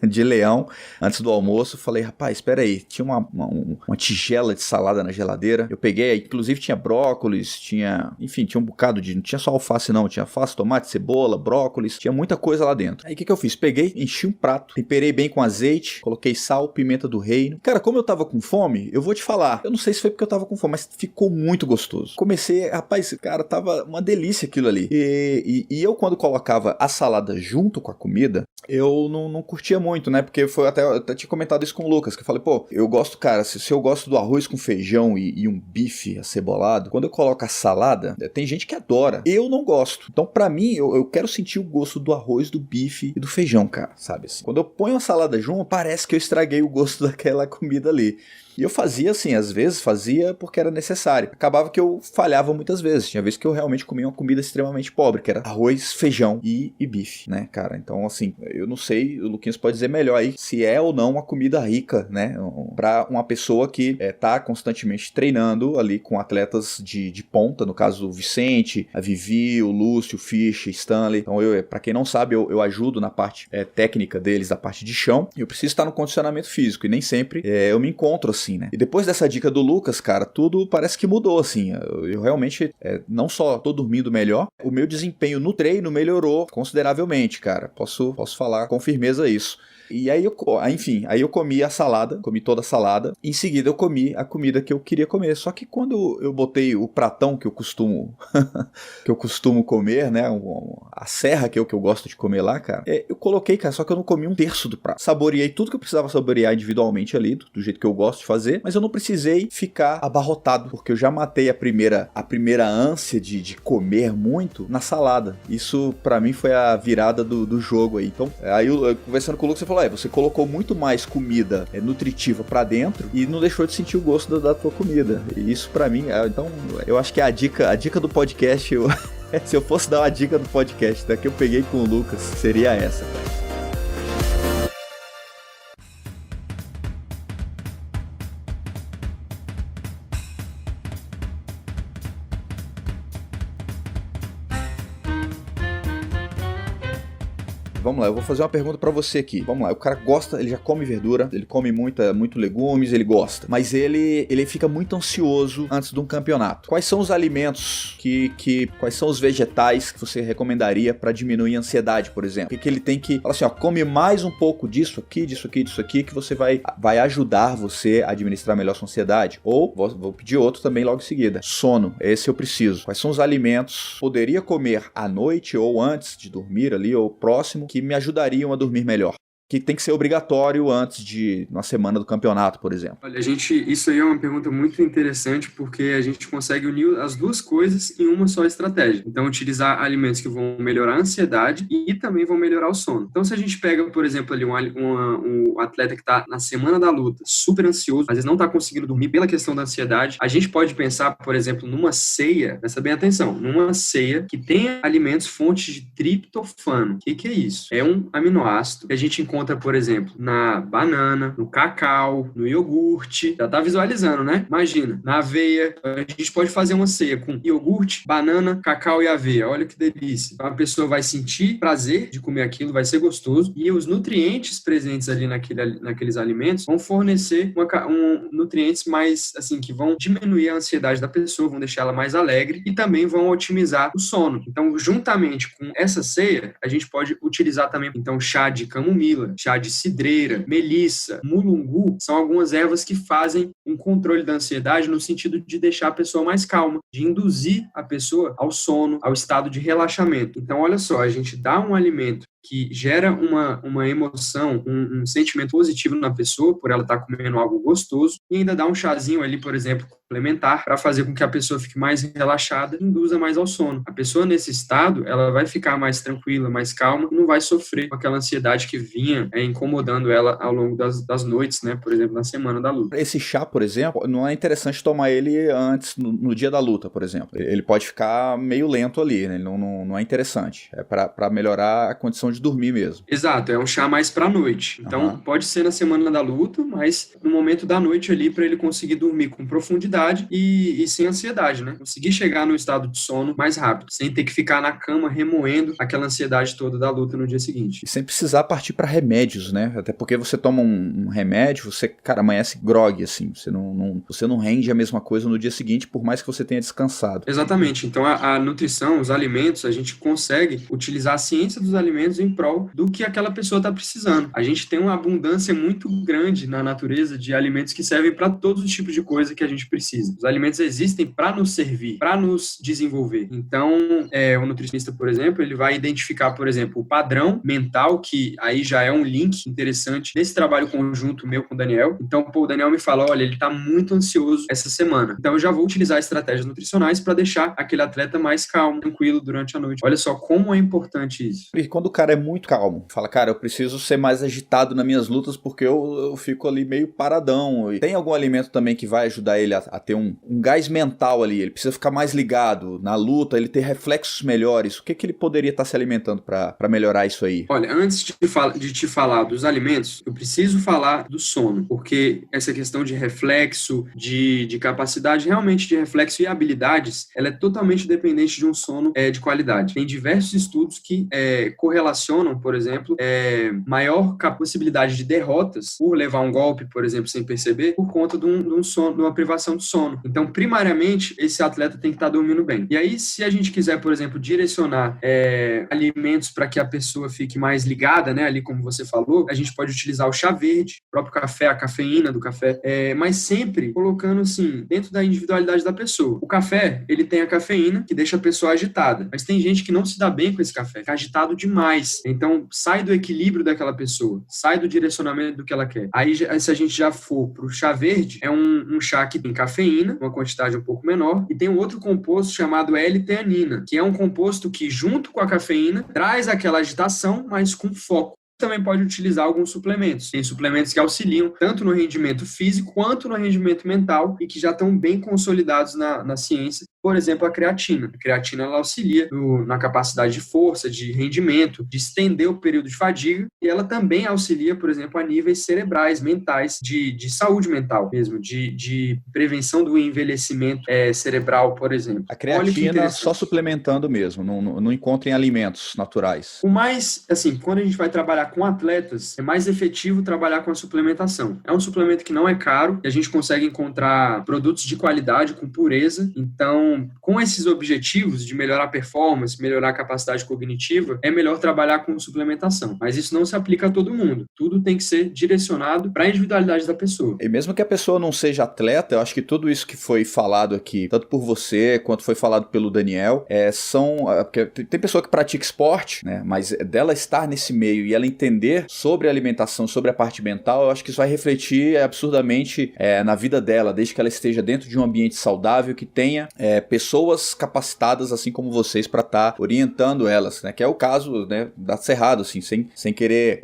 de leão, antes do almoço, falei, rapaz, espera aí, tinha uma tigela de salada na geladeira, eu peguei, inclusive tinha brócolis, tinha um bocado não tinha só alface não, tinha alface, tomate, cebola, brócolis, tinha muita coisa lá dentro. Aí o que eu fiz? Peguei, enchi um prato, temperei bem com azeite, coloquei sal, pimenta do reino. Cara, como eu tava com fome, eu vou te falar, eu não sei se foi porque eu tava com fome, mas ficou muito gostoso. Comecei, rapaz, cara, tava uma delícia aquilo ali. E eu quando colocava a salada junto com a comida, eu não curtia muito, né? Porque eu até tinha comentado isso com o Lucas, que eu falei, pô, eu gosto, cara, se eu gosto do arroz com feijão e um bife acebolado, quando eu coloco a salada, tem gente que adora. Eu não gosto. Então, pra mim, eu quero sentir o gosto do arroz, do bife e do feijão, cara, sabe assim? Quando eu ponho a salada junto, parece que eu estraguei o gosto daquela comida ali. E eu fazia assim, às vezes fazia porque era necessário. Acabava que eu falhava muitas vezes. Tinha vezes que eu realmente comia uma comida extremamente pobre, que era arroz, feijão e bife, né, cara? Então, assim, eu não sei, o Luquinhas pode dizer melhor aí se é ou não uma comida rica, né? Pra uma pessoa que tá constantemente treinando ali com atletas de ponta, no caso o Vicente, a Vivi, o Lúcio, o Fish, Stanley. Então, pra quem não sabe, eu ajudo na parte técnica deles, da parte de chão. Eu preciso estar no condicionamento físico e nem sempre eu me encontro assim, né? E depois dessa dica do Lucas, cara, tudo parece que mudou, assim. Eu realmente não só tô dormindo melhor, o meu desempenho no treino melhorou consideravelmente, cara. Posso falar com firmeza isso. E aí eu comi a salada, comi toda a salada, em seguida eu comi a comida que eu queria comer. Só que quando eu botei o pratão que eu costumo comer, né, a serra que eu gosto de comer lá, cara, eu coloquei, cara, só que eu não comi um terço do prato. Saboreei tudo que eu precisava saborear individualmente ali, do jeito que eu gosto de fazer, mas eu não precisei ficar abarrotado, porque eu já matei a primeira ânsia de comer muito na salada. Isso pra mim foi a virada do jogo aí. Então, aí eu conversando com o Lucas, você falou, você colocou muito mais comida nutritiva pra dentro e não deixou de sentir o gosto da tua comida. E isso pra mim, então, eu acho que a dica do podcast, se eu fosse dar uma dica do podcast, da que eu peguei com o Lucas, seria essa, cara. Vamos lá, eu vou fazer uma pergunta pra você aqui. Vamos lá, o cara gosta, ele já come verdura, ele come muito legumes, ele gosta. Mas ele fica muito ansioso antes de um campeonato. Quais são os alimentos quais são os vegetais que você recomendaria pra diminuir a ansiedade, por exemplo? O que ele tem que, fala assim, come mais um pouco disso aqui, que você vai ajudar você a administrar melhor sua ansiedade. Ou, vou pedir outro também logo em seguida. Sono, esse eu preciso. Quais são os alimentos que poderia comer à noite ou antes de dormir ali, ou próximo, que me ajudariam a dormir melhor? Que tem que ser obrigatório antes de uma semana do campeonato, por exemplo. Olha, isso aí é uma pergunta muito interessante, porque a gente consegue unir as duas coisas em uma só estratégia. Então, utilizar alimentos que vão melhorar a ansiedade e também vão melhorar o sono. Então, se a gente pega, por exemplo, ali um atleta que está na semana da luta, super ansioso, às vezes não está conseguindo dormir pela questão da ansiedade, a gente pode pensar, por exemplo, numa ceia, presta bem atenção, numa ceia que tenha alimentos fontes de triptofano. O que é isso? É um aminoácido que a gente encontra encontra, por exemplo, na banana, no cacau, no iogurte. Já tá visualizando, né? Imagina, na aveia. A gente pode fazer uma ceia com iogurte, banana, cacau e aveia. Olha que delícia. Então, a pessoa vai sentir prazer de comer aquilo, vai ser gostoso. E os nutrientes presentes ali naqueles alimentos vão fornecer nutrientes mais, assim, que vão diminuir a ansiedade da pessoa, vão deixar ela mais alegre e também vão otimizar o sono. Então, juntamente com essa ceia, a gente pode utilizar também, então, chá de camomila, chá de cidreira, melissa, mulungu, são algumas ervas que fazem um controle da ansiedade no sentido de deixar a pessoa mais calma, de induzir a pessoa ao sono, ao estado de relaxamento. Então, olha só, a gente dá um alimento que gera uma emoção, um sentimento positivo na pessoa, por ela estar comendo algo gostoso, e ainda dá um chazinho ali, por exemplo, complementar, para fazer com que a pessoa fique mais relaxada e induza mais ao sono. A pessoa nesse estado, ela vai ficar mais tranquila, mais calma, e não vai sofrer com aquela ansiedade que vinha incomodando ela ao longo das noites, né? Por exemplo, na semana da luta. Esse chá, por exemplo, não é interessante tomar ele antes, no dia da luta, por exemplo. Ele pode ficar meio lento ali, né? Ele não é interessante. É para melhorar a condição de dormir mesmo. Exato, é um chá mais pra noite. Então, pode ser na semana da luta, mas no momento da noite ali, para ele conseguir dormir com profundidade e sem ansiedade, né? Conseguir chegar no estado de sono mais rápido, sem ter que ficar na cama remoendo aquela ansiedade toda da luta no dia seguinte. E sem precisar partir para remédios, né? Até porque você toma um remédio, você, cara, amanhece grogue, assim. Você não rende a mesma coisa no dia seguinte, por mais que você tenha descansado. Exatamente. Então, a nutrição, os alimentos, a gente consegue utilizar a ciência dos alimentos em prol do que aquela pessoa está precisando. A gente tem uma abundância muito grande na natureza de alimentos que servem para todos os tipos de coisa que a gente precisa. Os alimentos existem para nos servir, para nos desenvolver. Então, o nutricionista, por exemplo, ele vai identificar, por exemplo, o padrão mental, que aí já é um link interessante desse trabalho conjunto meu com o Daniel. Então, o Daniel me fala, olha, ele está muito ansioso essa semana. Então, eu já vou utilizar estratégias nutricionais para deixar aquele atleta mais calmo, tranquilo durante a noite. Olha só como é importante isso. E quando o cara é muito calmo, fala, cara, eu preciso ser mais agitado nas minhas lutas porque eu fico ali meio paradão. E tem algum alimento também que vai ajudar ele a ter um gás mental ali? Ele precisa ficar mais ligado na luta, ele ter reflexos melhores. O que ele poderia estar se alimentando para melhorar isso aí? Olha, antes de te falar dos alimentos, eu preciso falar do sono, porque essa questão de reflexo, de capacidade realmente de reflexo e habilidades, ela é totalmente dependente de um sono de qualidade. Tem diversos estudos que correlacionam, por exemplo, maior possibilidade de derrotas por levar um golpe, por exemplo, sem perceber, por conta de uma privação de sono. Então, primariamente, esse atleta tem que estar dormindo bem. E aí, se a gente quiser, por exemplo, direcionar alimentos para que a pessoa fique mais ligada, né, ali como você falou, a gente pode utilizar o chá verde, o próprio café, a cafeína do café, mas sempre colocando, assim, dentro da individualidade da pessoa. O café, ele tem a cafeína, que deixa a pessoa agitada, mas tem gente que não se dá bem com esse café, fica agitado demais. Então, sai do equilíbrio daquela pessoa, sai do direcionamento do que ela quer. Aí, se a gente já for pro chá verde, é um chá que tem cafeína, uma quantidade um pouco menor, e tem um outro composto chamado L-teanina, que é um composto que, junto com a cafeína, traz aquela agitação, mas com foco. Também pode utilizar alguns suplementos. Tem suplementos que auxiliam tanto no rendimento físico quanto no rendimento mental e que já estão bem consolidados na ciência. Por exemplo, a creatina. A creatina ela auxilia na capacidade de força, de rendimento, de estender o período de fadiga, e ela também auxilia, por exemplo, a níveis cerebrais, mentais, de saúde mental mesmo, de prevenção do envelhecimento cerebral, por exemplo. A creatina só suplementando mesmo, não encontra em alimentos naturais. O mais, assim, quando a gente vai trabalhar com atletas, é mais efetivo trabalhar com a suplementação. É um suplemento que não é caro, e a gente consegue encontrar produtos de qualidade, com pureza. Então, com esses objetivos de melhorar a performance, melhorar a capacidade cognitiva, é melhor trabalhar com suplementação. Mas isso não se aplica a todo mundo. Tudo tem que ser direcionado para a individualidade da pessoa. E mesmo que a pessoa não seja atleta, eu acho que tudo isso que foi falado aqui, tanto por você quanto foi falado pelo Daniel, porque tem pessoa que pratica esporte, né? Mas dela estar nesse meio e ela entender sobre a alimentação, sobre a parte mental, eu acho que isso vai refletir absurdamente na vida dela, desde que ela esteja dentro de um ambiente saudável, que tenha pessoas capacitadas, assim como vocês, para estar orientando elas, né? Que é o caso, né, da Cerrado, assim, sem querer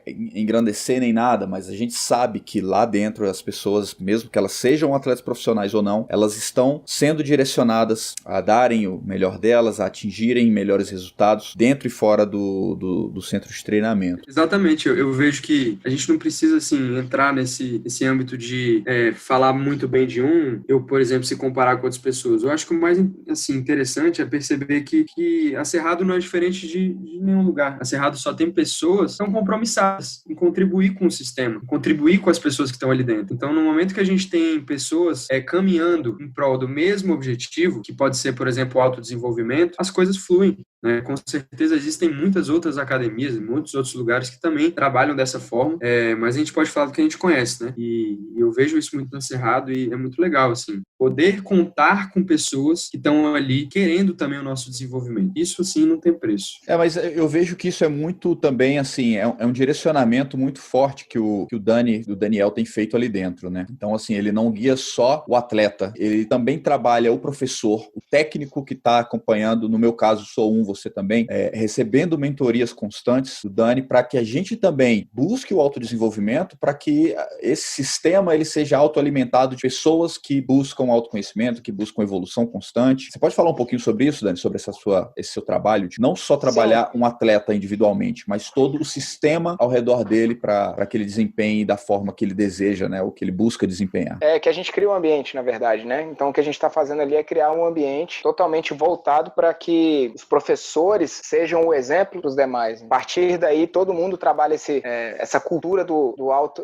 engrandecer nem nada, mas a gente sabe que lá dentro as pessoas, mesmo que elas sejam atletas profissionais ou não, elas estão sendo direcionadas a darem o melhor delas, a atingirem melhores resultados dentro e fora do centro de treinamento. Exatamente, eu vejo que a gente não precisa, assim, entrar nesse âmbito de falar muito bem de eu, por exemplo, se comparar com outras pessoas. Eu acho que o mais, assim, interessante é perceber que a Cerrado não é diferente de nenhum lugar. A Cerrado só tem pessoas que estão compromissadas em contribuir com o sistema, contribuir com as pessoas que estão ali dentro. Então, no momento que a gente tem pessoas caminhando em prol do mesmo objetivo, que pode ser, por exemplo, o autodesenvolvimento, as coisas fluem. Né? Com certeza existem muitas outras academias, muitos outros lugares que também trabalham dessa forma, mas a gente pode falar do que a gente conhece, né? E eu vejo isso muito no Cerrado e é muito legal, assim, poder contar com pessoas que estão ali querendo também o nosso desenvolvimento. Isso, assim, não tem preço. Mas eu vejo que isso é muito também, assim, é um direcionamento muito forte que o Daniel tem feito ali dentro, né? Então, assim, ele não guia só o atleta, ele também trabalha o professor, o técnico que está acompanhando, no meu caso, sou você também, recebendo mentorias constantes do Dani, para que a gente também busque o autodesenvolvimento, para que esse sistema ele seja autoalimentado de pessoas que buscam autoconhecimento, que buscam evolução constante. Você pode falar um pouquinho sobre isso, Dani, sobre esse seu trabalho, de não só trabalhar um atleta individualmente, mas todo o sistema ao redor dele para que ele desempenhe da forma que ele deseja, né, o que ele busca desempenhar. Que a gente cria um ambiente, na verdade, né? Então o que a gente está fazendo ali é criar um ambiente totalmente voltado para que os professores sejam o exemplo para os demais. A partir daí, todo mundo trabalha essa cultura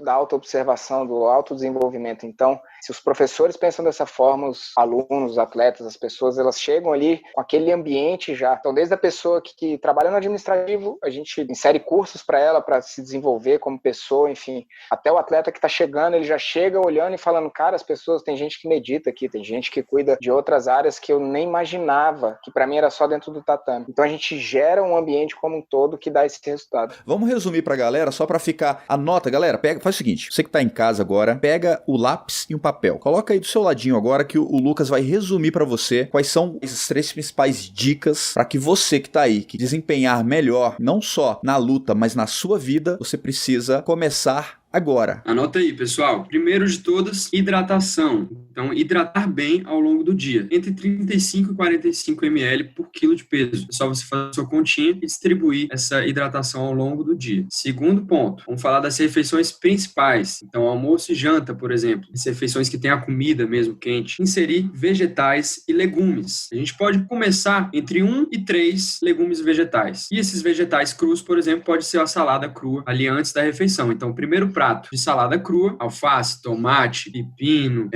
da autoobservação, do autodesenvolvimento. Então, se os professores pensam dessa forma, os alunos, os atletas, as pessoas, elas chegam ali com aquele ambiente já. Então, desde a pessoa que trabalha no administrativo, a gente insere cursos para ela, para se desenvolver como pessoa, enfim. Até o atleta que está chegando, ele já chega olhando e falando, cara, as pessoas, tem gente que medita aqui, tem gente que cuida de outras áreas que eu nem imaginava, que para mim era só dentro do tatame. Então a gente gera um ambiente como um todo que dá esse resultado. Vamos resumir pra galera, só pra ficar... Anota, galera, faz o seguinte, você que tá em casa agora, pega o lápis e um papel. Coloca aí do seu ladinho agora que o Lucas vai resumir pra você quais são as 3 principais dicas pra que você que tá aí, que desempenhar melhor, não só na luta, mas na sua vida, você precisa começar agora. Anota aí, pessoal. Primeiro de todas, hidratação. Então, hidratar bem ao longo do dia. Entre 35 e 45 ml por quilo de peso. É só você fazer a sua continha e distribuir essa hidratação ao longo do dia. Segundo ponto, vamos falar das refeições principais. Então, almoço e janta, por exemplo. As refeições que tem a comida mesmo quente. Inserir vegetais e legumes. A gente pode começar entre 1 e 3 legumes vegetais. E esses vegetais crus, por exemplo, pode ser a salada crua ali antes da refeição. Então, o primeiro prato de salada crua, alface, tomate, pepino,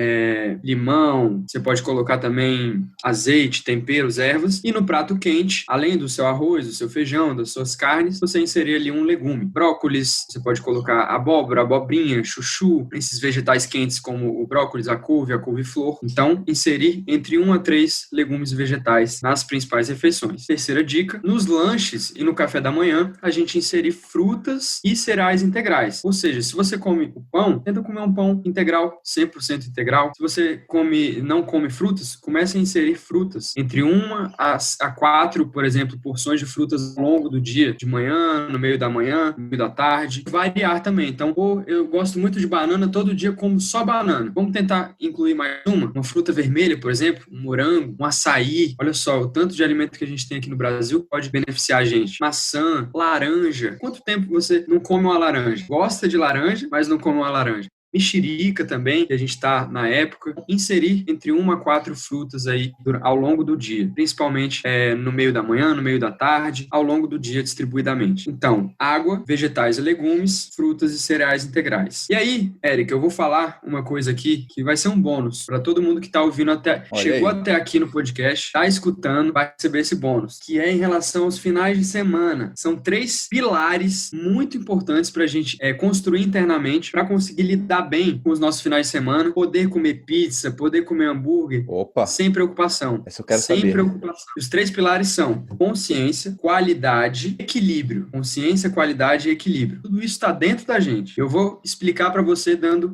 limão, você pode colocar também azeite, temperos, ervas, e no prato quente, além do seu arroz, do seu feijão, das suas carnes, você inserir ali um legume. Brócolis, você pode colocar abóbora, abobrinha, chuchu, esses vegetais quentes como o brócolis, a couve-flor. Então, inserir entre 1 a 3 legumes vegetais nas principais refeições. Terceira dica, nos lanches e no café da manhã, a gente inserir frutas e cereais integrais. Ou seja, se você come o pão, tenta comer um pão integral, 100% integral. Se você não come frutas, comece a inserir frutas. Entre 1 a 4, por exemplo, porções de frutas ao longo do dia. De manhã, no meio da manhã, no meio da tarde. Variar também. Então, eu gosto muito de banana, todo dia como só banana. Vamos tentar incluir mais uma fruta vermelha, por exemplo, um morango, um açaí. Olha só, o tanto de alimento que a gente tem aqui no Brasil pode beneficiar a gente. Maçã, laranja. Quanto tempo você não come uma laranja? Gosta de laranja, mas não come uma laranja. Mexerica também, que a gente está na época. Inserir entre 1 a 4 frutas aí ao longo do dia, principalmente no meio da manhã, no meio da tarde, ao longo do dia distribuidamente. Então, água, vegetais e legumes, frutas e cereais integrais. E aí, Érica, eu vou falar uma coisa aqui que vai ser um bônus para todo mundo que está ouvindo chegou até aqui no podcast, está escutando, vai receber esse bônus, que é em relação aos finais de semana. São 3 pilares muito importantes para a gente construir internamente para conseguir lidar lidar bem com os nossos finais de semana, poder comer pizza, poder comer hambúrguer, Opa, sem preocupação. essa eu quero Sem saber. preocupação. Os 3 pilares são consciência, qualidade, equilíbrio. Consciência, qualidade e equilíbrio. Tudo isso está dentro da gente. Eu vou explicar para você dando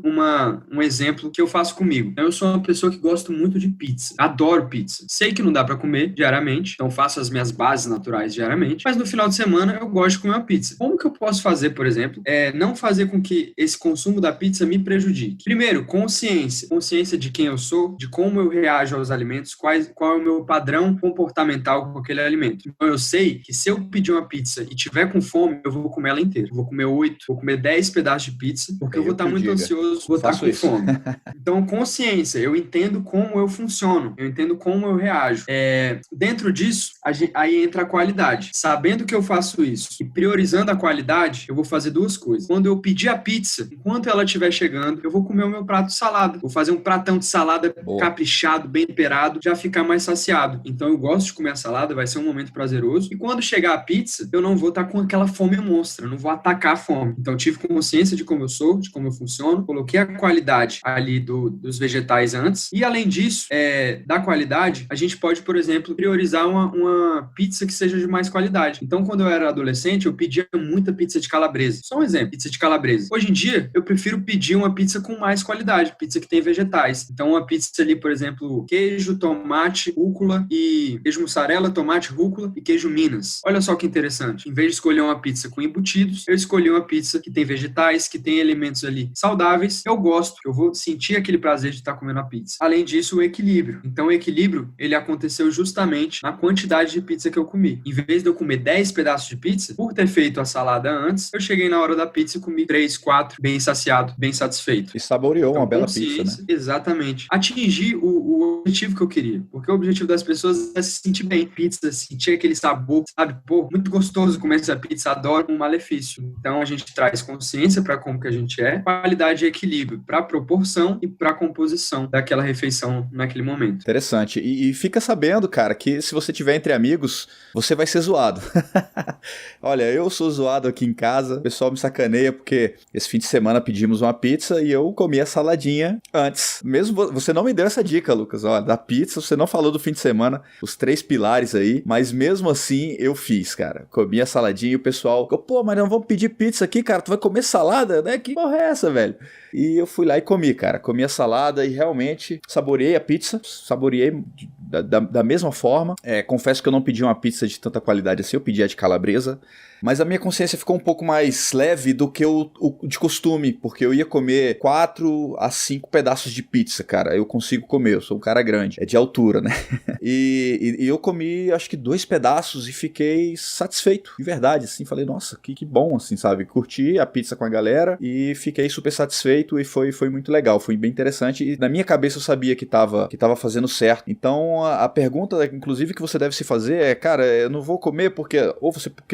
um exemplo que eu faço comigo. Eu sou uma pessoa que gosto muito de pizza. Adoro pizza. Sei que não dá para comer diariamente, então faço as minhas bases naturais diariamente, mas no final de semana eu gosto de comer uma pizza. Como que eu posso fazer, por exemplo, não fazer com que esse consumo da pizza me prejudique? Primeiro, consciência. Consciência de quem eu sou, de como eu reajo aos alimentos, qual é o meu padrão comportamental com aquele alimento. Então eu sei que se eu pedir uma pizza e tiver com fome, eu vou comer ela inteira. Eu vou comer 8, vou comer 10 pedaços de pizza, porque eu vou estar muito ansioso, vou estar com fome. Então, consciência, eu entendo como eu funciono, eu entendo como eu reajo. Dentro disso, aí entra a qualidade. Sabendo que eu faço isso e priorizando a qualidade, eu vou fazer 2 coisas. Quando eu pedir a pizza, enquanto ela estiver chegando, eu vou comer o meu prato de salada. Vou fazer um pratão de salada caprichado, bem temperado, já ficar mais saciado. Então, eu gosto de comer a salada, vai ser um momento prazeroso. E quando chegar a pizza, eu não vou estar com aquela fome monstra, não vou atacar a fome. Então, eu tive consciência de como eu sou, de como eu funciono, coloquei a qualidade ali dos vegetais antes. E, além disso, da qualidade, a gente pode, por exemplo, priorizar uma pizza que seja de mais qualidade. Então, quando eu era adolescente, eu pedia muita pizza de calabresa. Só um exemplo, pizza de calabresa. Hoje em dia, eu prefiro pedir uma pizza com mais qualidade, pizza que tem vegetais. Então, uma pizza ali, por exemplo, queijo, tomate, rúcula e queijo mussarela, tomate, rúcula e queijo Minas. Olha só que interessante. Em vez de escolher uma pizza com embutidos, eu escolhi uma pizza que tem vegetais, que tem elementos ali saudáveis. Eu gosto, eu vou sentir aquele prazer de estar comendo a pizza. Além disso, o equilíbrio. Então, o equilíbrio, ele aconteceu justamente na quantidade de pizza que eu comi. Em vez de eu comer 10 pedaços de pizza, por ter feito a salada antes, eu cheguei na hora da pizza e comi 3, 4, bem saciado, bem satisfeito. E saboreou Então, uma bela pizza, né? Exatamente. Atingir o objetivo que eu queria. Porque o objetivo das pessoas é se sentir bem. Pizza, sentir aquele sabor, sabe? Pô, muito gostoso comer essa pizza, adoro um malefício. Então, a gente traz consciência para como que a gente é, qualidade e equilíbrio para proporção e para composição daquela refeição naquele momento. Interessante. E fica sabendo, cara, que se você tiver entre amigos, você vai ser zoado. Olha, eu sou zoado aqui em casa, o pessoal me sacaneia porque esse fim de semana pedimos uma pizza e eu comi a saladinha antes. Mesmo você não me deu essa dica, Lucas, olha, da pizza, você não falou do fim de semana, os 3 pilares aí, mas mesmo assim eu fiz, cara. Comi a saladinha e o pessoal ficou, pô, mas não vamos pedir pizza aqui, cara, tu vai comer salada, né? Que porra é essa, velho? E eu fui lá e comi, cara. Comi a salada e realmente saboreei a pizza, saboreei da mesma forma. Confesso que eu não pedi uma pizza de tanta qualidade assim, eu pedi a de calabresa. Mas a minha consciência ficou um pouco mais leve do que o de costume, porque eu ia comer 4 a 5 pedaços de pizza, cara. Eu consigo comer, eu sou um cara grande, é de altura, né? E eu comi, acho que 2 pedaços e fiquei satisfeito, de verdade, assim. Falei, nossa, que bom, assim, sabe? Curti a pizza com a galera e fiquei super satisfeito e foi muito legal, foi bem interessante. E na minha cabeça eu sabia que tava fazendo certo. Então a pergunta, inclusive, que você deve se fazer é, cara, eu não vou comer porque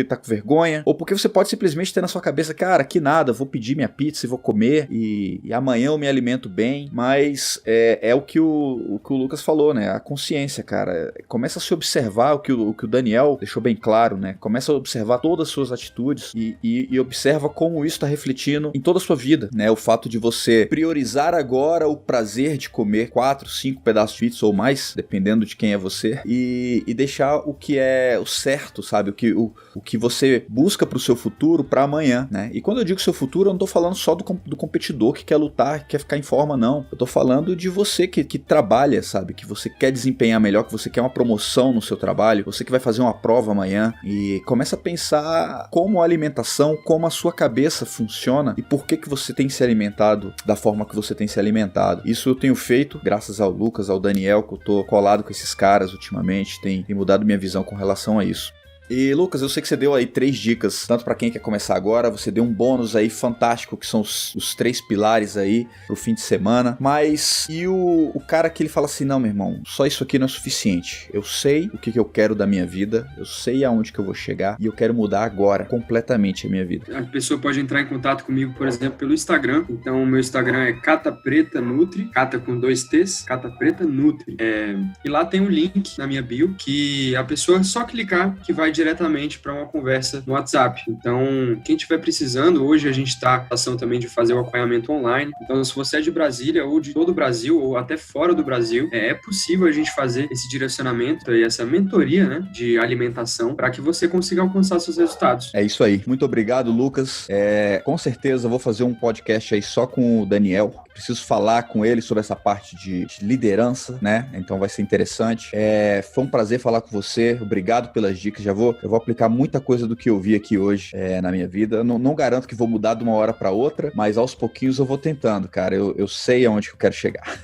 tá com vergonha, ou porque você pode simplesmente ter na sua cabeça, cara, que nada, vou pedir minha pizza e vou comer e amanhã eu me alimento bem, mas é o que o Lucas falou, né, a consciência, cara, começa a se observar o que o Daniel deixou bem claro, né, começa a observar todas as suas atitudes e observa como isso está refletindo em toda a sua vida, né, o fato de você priorizar agora o prazer de comer 4, 5 pedaços de pizza ou mais, dependendo de quem é você, e deixar o que é o certo, sabe, o que você busca pro seu futuro, pra amanhã, né? E quando eu digo seu futuro, eu não tô falando só do competidor que quer lutar, que quer ficar em forma, não. Eu tô falando de você que trabalha, sabe? Que você quer desempenhar melhor, que você quer uma promoção no seu trabalho, você que vai fazer uma prova amanhã e começa a pensar como a alimentação, como a sua cabeça funciona e por que você tem se alimentado da forma que você tem se alimentado. Isso eu tenho feito graças ao Lucas, ao Daniel, que eu tô colado com esses caras ultimamente, tem mudado minha visão com relação a isso. E Lucas, eu sei que você deu aí 3 dicas, tanto para quem quer começar agora, você deu um bônus aí fantástico, que são os 3 pilares aí pro fim de semana, mas e o cara que ele fala assim, não, meu irmão, só isso aqui não é suficiente, eu sei o que eu quero da minha vida, eu sei aonde que eu vou chegar e eu quero mudar agora, completamente a minha vida. A pessoa pode entrar em contato comigo, por exemplo, pelo Instagram, então o meu Instagram é Cata Preta Nutri, Cata com 2 T's, Cata Preta Nutri, e lá tem um link na minha bio, que a pessoa só clicar que vai diretamente para uma conversa no WhatsApp. Então, quem estiver precisando, hoje a gente está na ação também de fazer o acompanhamento online. Então, se você é de Brasília ou de todo o Brasil ou até fora do Brasil, é possível a gente fazer esse direcionamento e essa mentoria, né, de alimentação para que você consiga alcançar seus resultados. É isso aí. Muito obrigado, Lucas. Com certeza eu vou fazer um podcast aí só com o Daniel. Preciso falar com ele sobre essa parte de liderança, né? Então vai ser interessante. Foi um prazer falar com você. Obrigado pelas dicas. Eu vou aplicar muita coisa do que eu vi aqui hoje na minha vida. Eu não garanto que vou mudar de uma hora para outra, mas aos pouquinhos eu vou tentando, cara. Eu sei aonde que eu quero chegar.